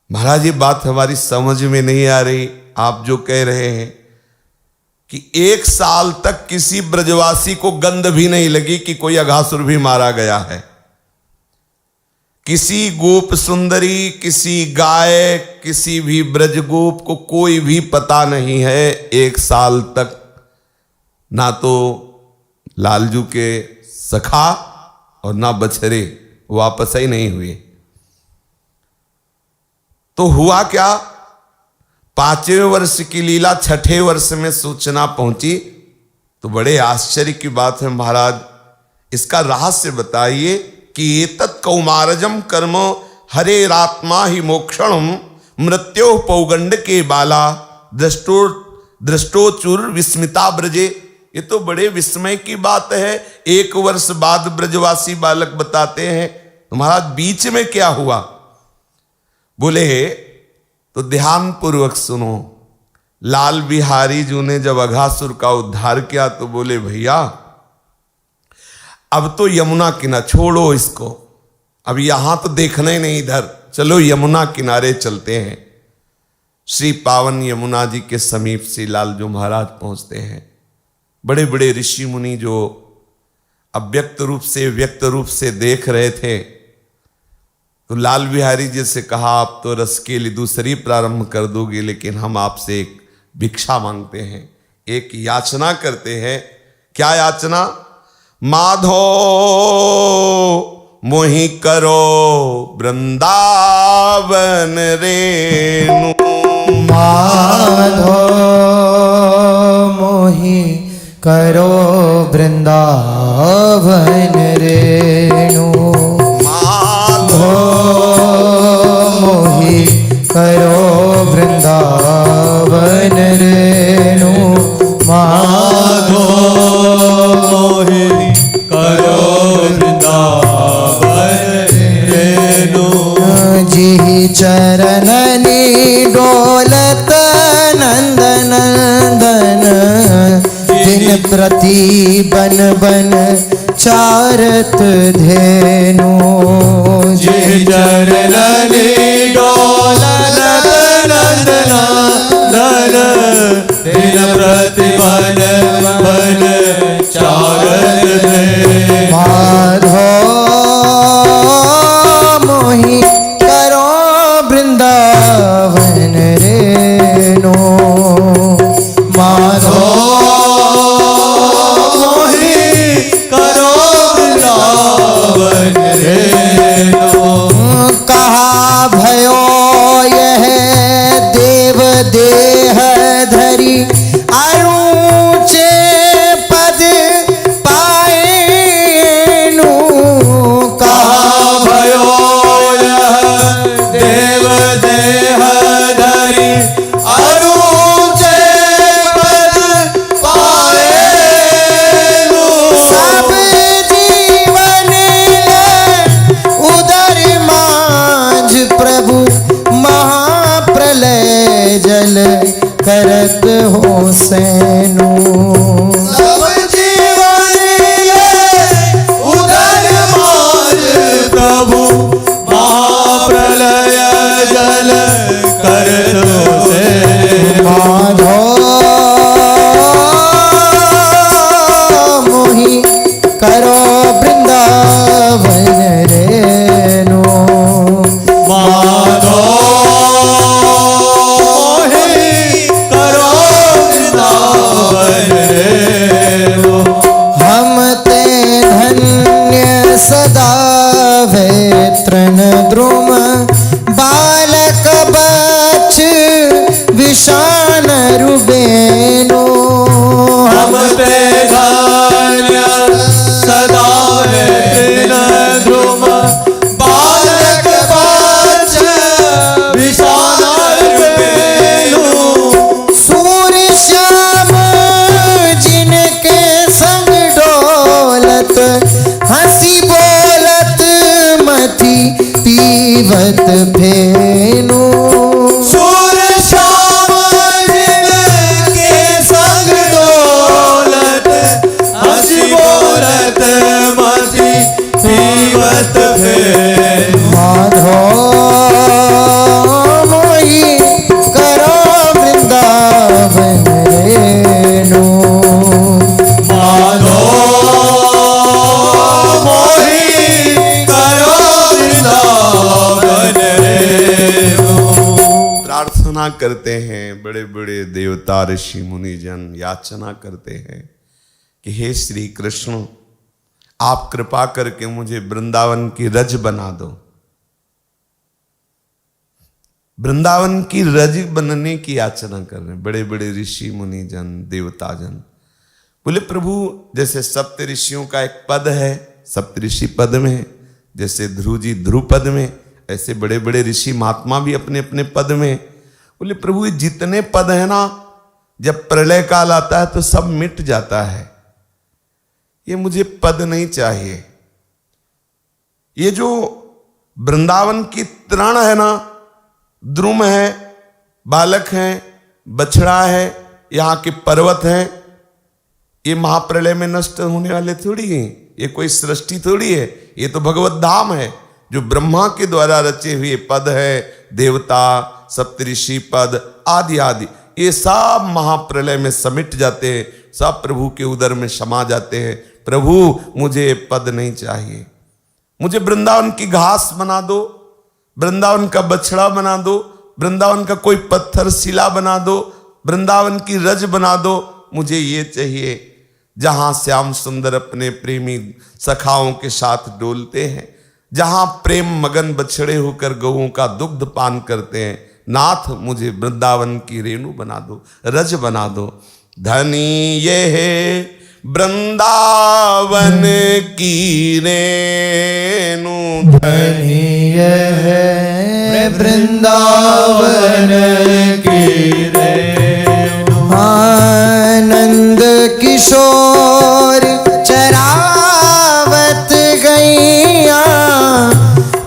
महाराज ये बात हमारी समझ में नहीं आ रही। आप जो कह रहे हैं कि 1 साल तक किसी ब्रजवासी को गंध भी नहीं लगी कि कोई अघासुर भी मारा गया है। किसी गोप सुंदरी, किसी गाय, किसी भी ब्रजगोप को कोई भी पता नहीं है 1 साल तक, ना तो लालजू के सखा और ना बछरे वापस ही नहीं हुए। तो हुआ क्या, 5वें वर्ष की लीला 6ठे वर्ष में सूचना पहुंची। तो बड़े आश्चर्य की बात है महाराज, इसका रहस्य बताइए कि एतत् कौमारजम कर्म हरेरात्मा ही मोक्षणम मृत्यो पौगंड के बाला दृष्टोचुर विस्मिता ब्रजे। ये तो बड़े विस्मय की बात है। 1 वर्ष बाद ब्रजवासी बालक बताते हैं। तो महाराज बीच में क्या हुआ? बोले तो ध्यान पूर्वक सुनो। लाल बिहारी जी ने जब अघासुर का उद्धार किया तो बोले भैया अब तो यमुना किनारे छोड़ो इसको, अब यहां तो देखना ही नहीं, इधर चलो यमुना किनारे चलते हैं। श्री पावन यमुना जी के समीप श्री लालजू महाराज पहुंचते हैं। बड़े बड़े ऋषि मुनि जो अव्यक्त रूप से व्यक्त रूप से देख रहे थे, तो लाल बिहारी जी से कहा आप तो रस के लिए दूसरी प्रारंभ कर दोगे, लेकिन हम आपसे एक भिक्षा मांगते हैं, एक याचना करते हैं। क्या याचना? माधो मोहि करो वृंदावन रेणु, माधो मोहि करो वृंदावन रेणु, माधो मोहि करो वृंदावन रेणु, माधो मोहि करो वृंदावन रेणु। जिहि चरणनि डोलत नंदन नंदन, दिन प्रति बन बन चारत धेनु, जिहि चरणनि डोलत नंदन नंदन, दिन प्रति बन बन चारत धेनु। माधो मोहि करो वृंदावन रेणु, माधो मोहि करो वृंदावन रेणु। कहा भयो यह देव देह धरी, अरुचे पद पाएनु, कहा भयो यह देव देह धरि, अरुचे पद पाएनु। सब जीवन ले उदर मांझ प्रभु, महाप्रलय जल करत हो सैनु, सब जीवन ले उदर मांझ प्रभु, महाप्रलय जल करत से। माधो मोहि करो वृंदावन रेणु, माधो मोहि करो वृंदावन रेणु। हम ते धन्य सदा वेत्रन द्रुम, बालक बच्च विषान रुबेनु, हम ते धन्य सदा वेत्रन द्रुम, बालक बच्च विषान रुबेनु। सूर्य श्याम जिनके संग डोलत, हंसी बोलत मथी पीवत फेनु, सूर्य श्याम जिनके संग डोलत, हंसी बोलत मथी पीवत फेनु। माधो मोहि करो वृंदावन रेणु, माधो मोहि करो वृंदावन रेणु। प्रार्थना करते हैं, बड़े बड़े देवता ऋषि मुनि जन याचना करते हैं कि हे श्री कृष्ण आप कृपा करके मुझे वृंदावन की रज बना दो। वृंदावन की रज बनने की याचना कर रहे हैं बड़े बड़े ऋषि मुनि जन देवता जन। बोले प्रभु जैसे सप्त ऋषियों का एक पद है सप्त ऋषि पद में, जैसे ध्रुव जी ध्रुव पद में, ऐसे बड़े बड़े ऋषि महात्मा भी अपने अपने पद में। बोले प्रभु ये जितने पद है ना, जब प्रलय काल आता है तो सब मिट जाता है, ये मुझे पद नहीं चाहिए। ये जो वृंदावन की तृण है ना, द्रुम है, बालक हैं, बछड़ा है, यहाँ के पर्वत हैं, ये महाप्रलय में नष्ट होने वाले थोड़ी हैं, ये कोई सृष्टि थोड़ी है, ये तो भगवत धाम है जो ब्रह्मा के द्वारा रचे हुए पद है, देवता, सप्तऋषि पद आदि आदि, ये सब महाप्रलय में समिट जाते हैं, सब प्रभु के उदर में समा जाते हैं। प्रभु मुझे पद नहीं चाहिए, मुझे वृंदावन की घास बना दो, वृंदावन का बछड़ा बना दो, वृंदावन का कोई पत्थर शिला बना दो, वृंदावन की रज बना दो, मुझे ये चाहिए जहां श्याम सुंदर अपने प्रेमी सखाओं के साथ डोलते हैं, जहां प्रेम मगन बछड़े होकर गौओं का दुग्ध पान करते हैं। नाथ मुझे वृंदावन की रेणु बना दो, रज बना दो। धनी ये है वृंदावन की रेणु, धनी है वृंदावन की रेणु। आनंद किशोर चरावत गैया,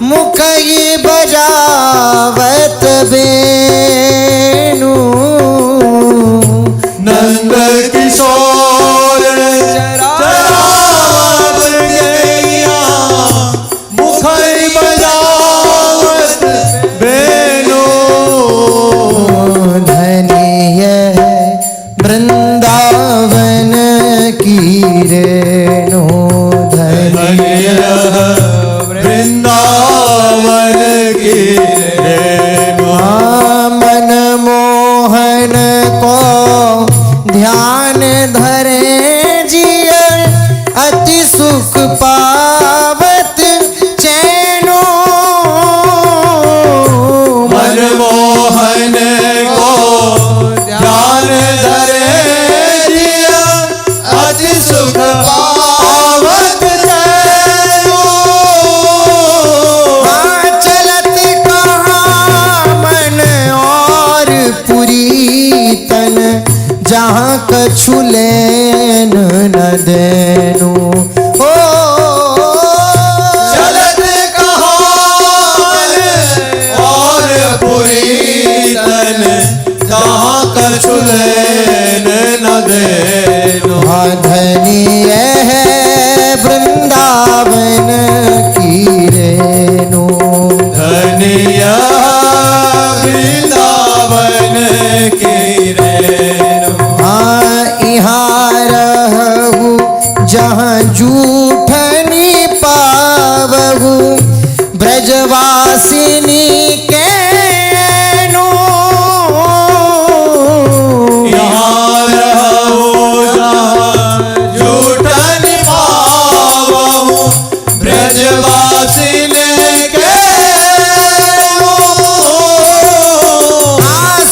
मुखई बजावत बेणु। नंद किशोर चरावत गैया, मुखई बजावत बेणु। धनी है वृंदावन की रेणु, धनी वृंदावन की रेणु। मन मोहन को ध्यान धरे जिय, अति सुख पावत चैनो। मनमोहन को ध्यान धरे जिया, अति सुख पावत चैनो। चलत कहाँ मन और पुरी तन, जहाँ कछु लेन न देनु। ओ चलत कहाँ और पुरी तन, जहाँ कछु लेन न देनु। धनी है वृंदावन की रेणु, धनिया वृंदावन की रेणु। यहाँ रहू जहाँ जूठनी पावहू, ब्रजवासिनी के नो। यहाँ रहो जहाँ झूठन पावहु, ब्रजवासिनी के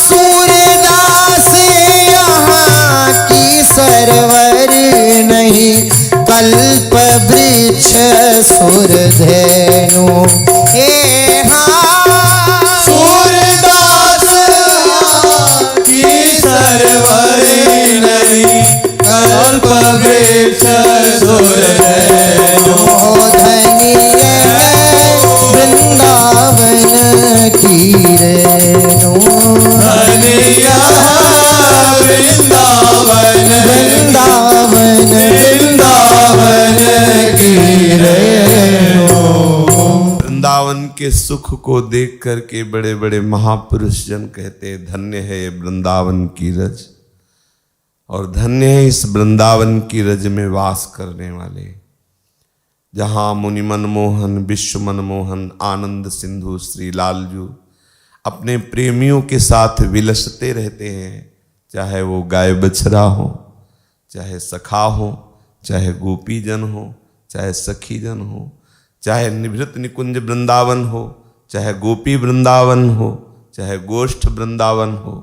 सूरदास यहाँ की सरवर नहीं, कल्प वृक्ष सुरधेनु। हे सूरदास की सरवरी नहीं, कल्प वृक्ष सुरधेनु। धनी वृंदावन की रेणु, धनिया वृंदावन वृंदावन की रेणु। वृंदावन के सुख को देख करके बड़े बड़े महापुरुष जन कहते हैं, धन्य है ये वृंदावन की रज, और धन्य है इस वृंदावन की रज में वास करने वाले, जहाँ मुनि मनमोहन, विश्व मनमोहन, आनंद सिंधु श्री लालजू अपने प्रेमियों के साथ विलसते रहते हैं। चाहे वो गाय बछड़ा हो, चाहे सखा हो, चाहे गोपीजन हो, चाहे सखीजन हो, चाहे निभृत निकुंज वृंदावन हो, चाहे गोपी वृंदावन हो, चाहे गोष्ठ वृंदावन हो,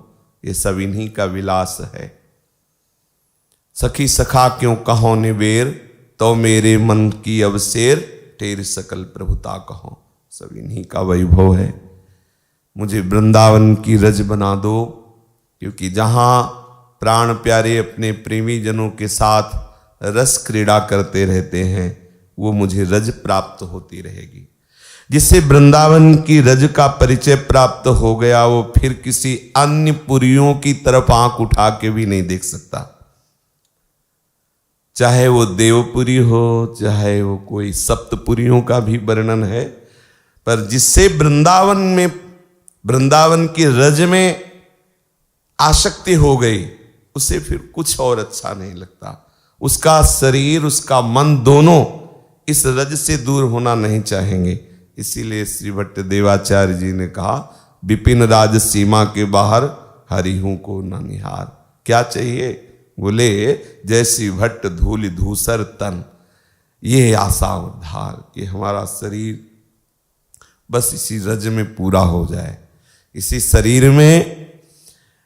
ये सब इन्हीं का विलास है। सखी सखा क्यों कहो निबेर, तो मेरे मन की अवसेर, तेरे सकल प्रभुता कहो, सब इन्हीं का वैभव है। मुझे वृंदावन की रज बना दो, क्योंकि जहाँ प्राण प्यारे अपने प्रेमी जनों के साथ रस क्रीड़ा करते रहते हैं, वो मुझे रज प्राप्त होती रहेगी। जिसे वृंदावन की रज का परिचय प्राप्त हो गया, वो फिर किसी अन्य पुरियों की तरफ आंख उठा के भी नहीं देख सकता। चाहे वो देवपुरी हो, चाहे वो कोई सप्तपुरियों का भी वर्णन है, पर जिससे वृंदावन की रज में आसक्ति हो गई, उसे फिर कुछ और अच्छा नहीं लगता। उसका शरीर, उसका मन दोनों इस रज से दूर होना नहीं चाहेंगे। इसीलिए श्री भट्ट देवाचार्य जी ने कहा, विपिन राज सीमा के बाहर हरिहूं को न निहार। क्या चाहिए? बोले जैसी भट्ट धूलि धूसर तन, ये आशा उद्धार, ये हमारा शरीर बस इसी रज में पूरा हो जाए। इसी शरीर में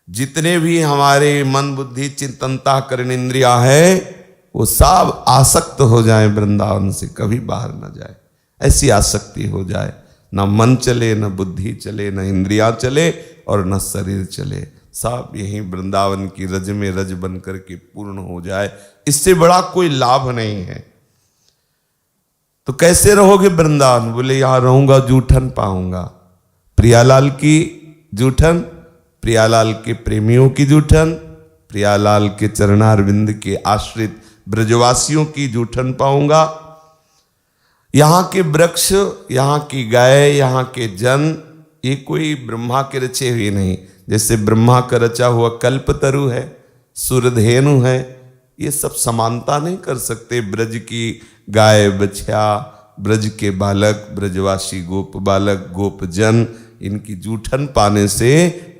जितने भी हमारे मन बुद्धि चिंतनता करण इंद्रिया है, वो सब आसक्त हो जाए वृंदावन से, कभी बाहर न जाए। ऐसी आसक्ति हो जाए, ना मन चले, न बुद्धि चले, न इंद्रिया चले और न शरीर चले, सब यही वृंदावन की रज में रज बन करके पूर्ण हो जाए। इससे बड़ा कोई लाभ नहीं है। तो कैसे रहोगे वृंदावन? बोले यहां रहूंगा जूठन पाऊंगा। प्रियालाल की जूठन, प्रियालाल के प्रेमियों की जूठन, प्रियालाल के चरणारविंद के आश्रित ब्रजवासियों की जूठन पाऊंगा। यहाँ के वृक्ष, यहाँ की गाय, यहाँ के जन, ये कोई ब्रह्मा के रचे हुए नहीं। जैसे ब्रह्मा का रचा हुआ कल्पतरु है, सुरधेनु है, ये सब समानता नहीं कर सकते। ब्रज की गाय बछिया, ब्रज के बालक, ब्रजवासी गोप बालक, गोप जन, इनकी जूठन पाने से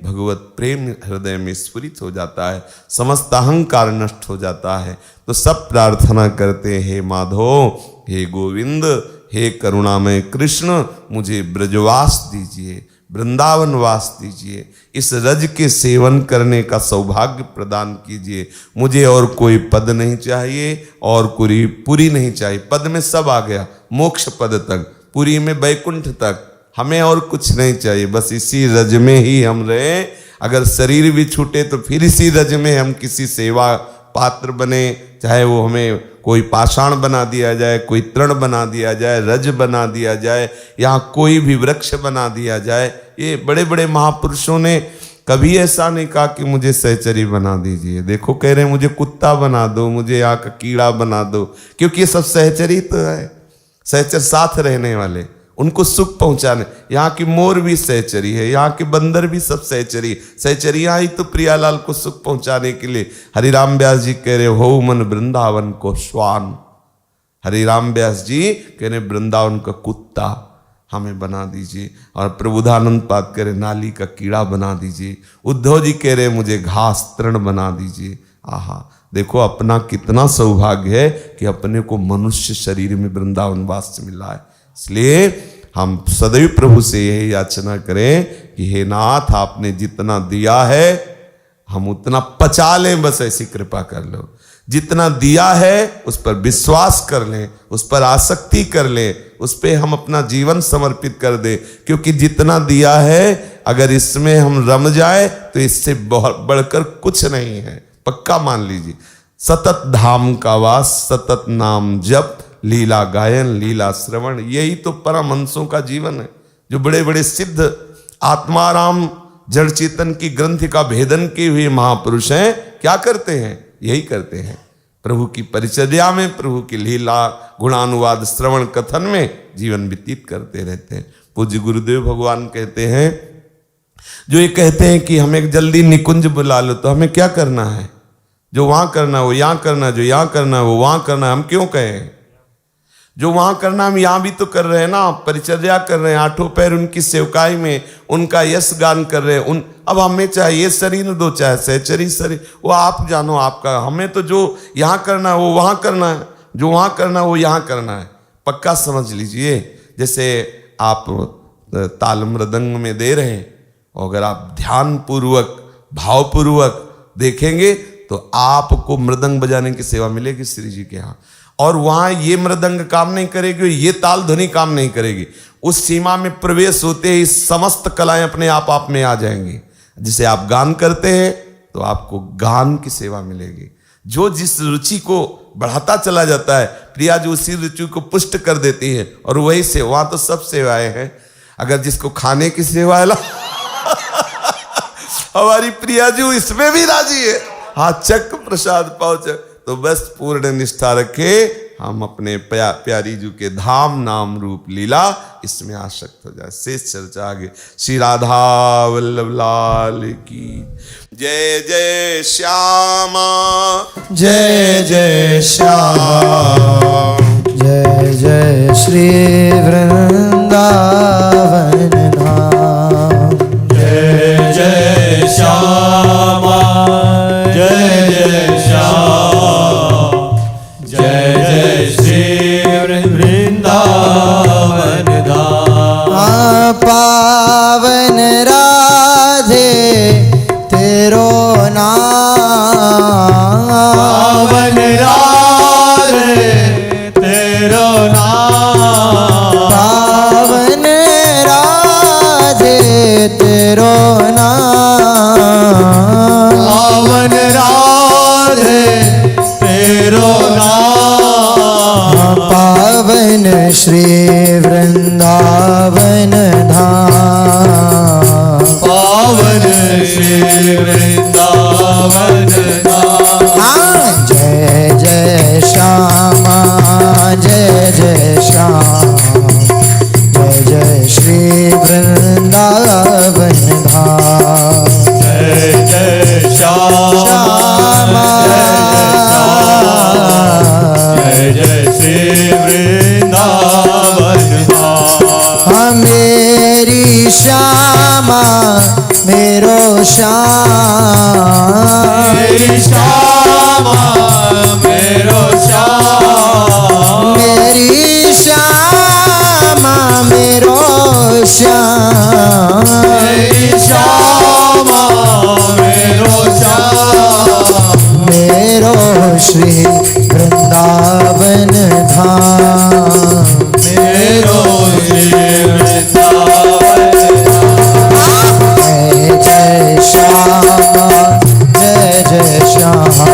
भगवत प्रेम हृदय में स्फुरित हो जाता है, समस्त अहंकार नष्ट हो जाता है। तो सब प्रार्थना करते हैं, हे माधव, हे गोविंद, हे करुणामय कृष्ण, मुझे ब्रजवास दीजिए, वृंदावन वास दीजिए, इस रज के सेवन करने का सौभाग्य प्रदान कीजिए। मुझे और कोई पद नहीं चाहिए और कोई पुरी नहीं चाहिए। पद में सब आ गया, मोक्ष पद तक, पुरी में वैकुंठ तक, हमें और कुछ नहीं चाहिए। बस इसी रज में ही हम रहे। अगर शरीर भी छूटे तो फिर इसी रज में हम किसी सेवा पात्र बने, चाहे वो हमें कोई पाषाण बना दिया जाए, कोई तृण बना दिया जाए, रज बना दिया जाए, यहाँ कोई भी वृक्ष बना दिया जाए। ये बड़े बड़े महापुरुषों ने कभी ऐसा नहीं कहा कि मुझे सहचरी बना दीजिए। देखो कह रहे हैं मुझे कुत्ता बना दो, मुझे यहाँ का कीड़ा बना दो, क्योंकि ये सब सहचरी तो है, सहचर साथ रहने वाले, उनको सुख पहुंचाने। यहाँ की मोर भी सहचरी है, यहाँ के बंदर भी सब सहचरी, सहचरियाँ ही तो प्रियालाल को सुख पहुंचाने के लिए। हरिराम व्यास जी कह रहे हो मन वृंदावन को श्वान। हरिराम व्यास जी कह रहे वृंदावन का कुत्ता हमें बना दीजिए, और प्रबुधानंद पाद कह रहे नाली का कीड़ा बना दीजिए, उद्धव जी कह रहे मुझे घास तृण बना दीजिए। आहा, देखो अपना कितना सौभाग्य है कि अपने को मनुष्य शरीर में वृंदावन वास मिला है। इसलिए हम सदैव प्रभु से यही याचना करें कि हे नाथ, आपने जितना दिया है हम उतना पचा लें, बस ऐसी कृपा कर लो। जितना दिया है उस पर विश्वास कर लें, उस पर आसक्ति कर लें, उस पर हम अपना जीवन समर्पित कर दें। क्योंकि जितना दिया है अगर इसमें हम रम जाए तो इससे बहुत बढ़कर कुछ नहीं है, पक्का मान लीजिए। सतत धाम का वास, सतत नाम जप, लीला गायन, लीला श्रवण, यही तो परमहंसों का जीवन है। जो बड़े बड़े सिद्ध आत्माराम जड़ चेतन की ग्रंथि का भेदन किए हुए महापुरुष हैं, क्या करते हैं? यही करते हैं, प्रभु की परिचर्या में, प्रभु की लीला गुणानुवाद श्रवण कथन में जीवन व्यतीत करते रहते हैं। पूज्य गुरुदेव भगवान कहते हैं, जो ये कहते हैं कि हमें जल्दी निकुंज बुला लो, तो हमें क्या करना है? जो वहां करना है वो यहां करना है, जो यहां करना है वो वहां करना है। हम क्यों कहें? जो वहां करना हम यहां भी तो कर रहे हैं ना, परिचर्या कर रहे हैं, आठों पैर उनकी सेवकाई में उनका यश गान कर रहे हैं। अब हमें चाहे ये शरीर दो, चाहे सहचरी शरीर, वो आप जानो आपका। हमें तो जो यहाँ करना है वो वहां करना है, जो वहां करना है वो यहाँ करना है। पक्का समझ लीजिए, जैसे आप ताल मृदंग में दे रहे हैं, और अगर आप ध्यान पूर्वक भावपूर्वक देखेंगे तो आपको मृदंग बजाने की सेवा मिलेगी श्री जी के यहाँ। और वहां ये मृदंग काम नहीं करेगी, ये ताल ध्वनि काम नहीं करेगी। उस सीमा में प्रवेश होते ही समस्त कलाएं अपने आप में आ जाएंगी। जिसे आप गान करते हैं तो आपको गान की सेवा मिलेगी। जो जिस रुचि को बढ़ाता चला जाता है। प्रिया जी उसी रुचि को पुष्ट कर देती है और वही सेवा, वहां तो सब सेवाएं हैं। अगर जिसको खाने की सेवा है हमारी प्रिया जी इसमें भी राजी है, हाँ चक प्रसाद पहुंच, तो बस पूर्ण निष्ठा रखे, हम अपने प्यारी जी के धाम नाम रूप लीला इसमें आसक्त हो जाए। शेष चर्चा आगे। श्री राधा वल्लभ लाल की जय जय श्यामा, जय जय श्याम, जय जय श्री वृंदावन धाम। जय जय श्यामा, जय जय श्याम, जय जय श्री वृंदावन धाम। पावन राधे तेरो नाम, पावन राधे तेरो नाम, पावन राधे तेरो नाम, पावन राधे तेरो नाम। पावन श्री वृंदावन धाम, पावन श्री वृंदावन धाम। हाँ जय जय श्यामा, जय जय श्याम, जय जय श्री वृंदावन धाम। जय जय श्यामा, जय जय श्री वृंदावन धाम। मेरी श्यामा मेरो श्याम, मेरी श्यामा मेरो श्याम, मेरी श्यामा मेरो श्याम, मेरी श्यामा मेरो श्याम। मेरो श्री वृंदावन धाम, मेरो श्री वृंदावन जय जय श्याम, जय जय श्याम,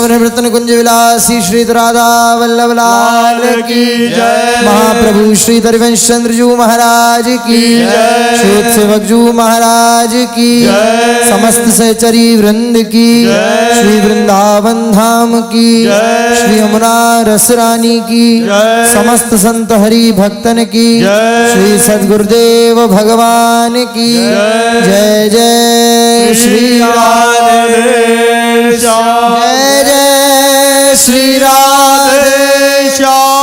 वृंदावन वृतन कुंज विलासी श्री राधा वल्लभ लाल की जय। महाप्रभु श्री हरिवंश चंद्र जू महाराज की जय। श्री सेवक जू महाराज की जय। समस्त सहचरी वृंद की जय। श्री वृंदावन धाम की जय। श्री यमुना रस रानी की जय। समस्त संत हरि भक्तन की जय। श्री सद्गुरुदेव भगवान की जय। जय जय श्री राधे श्याम जय जय श्री राधे श्याम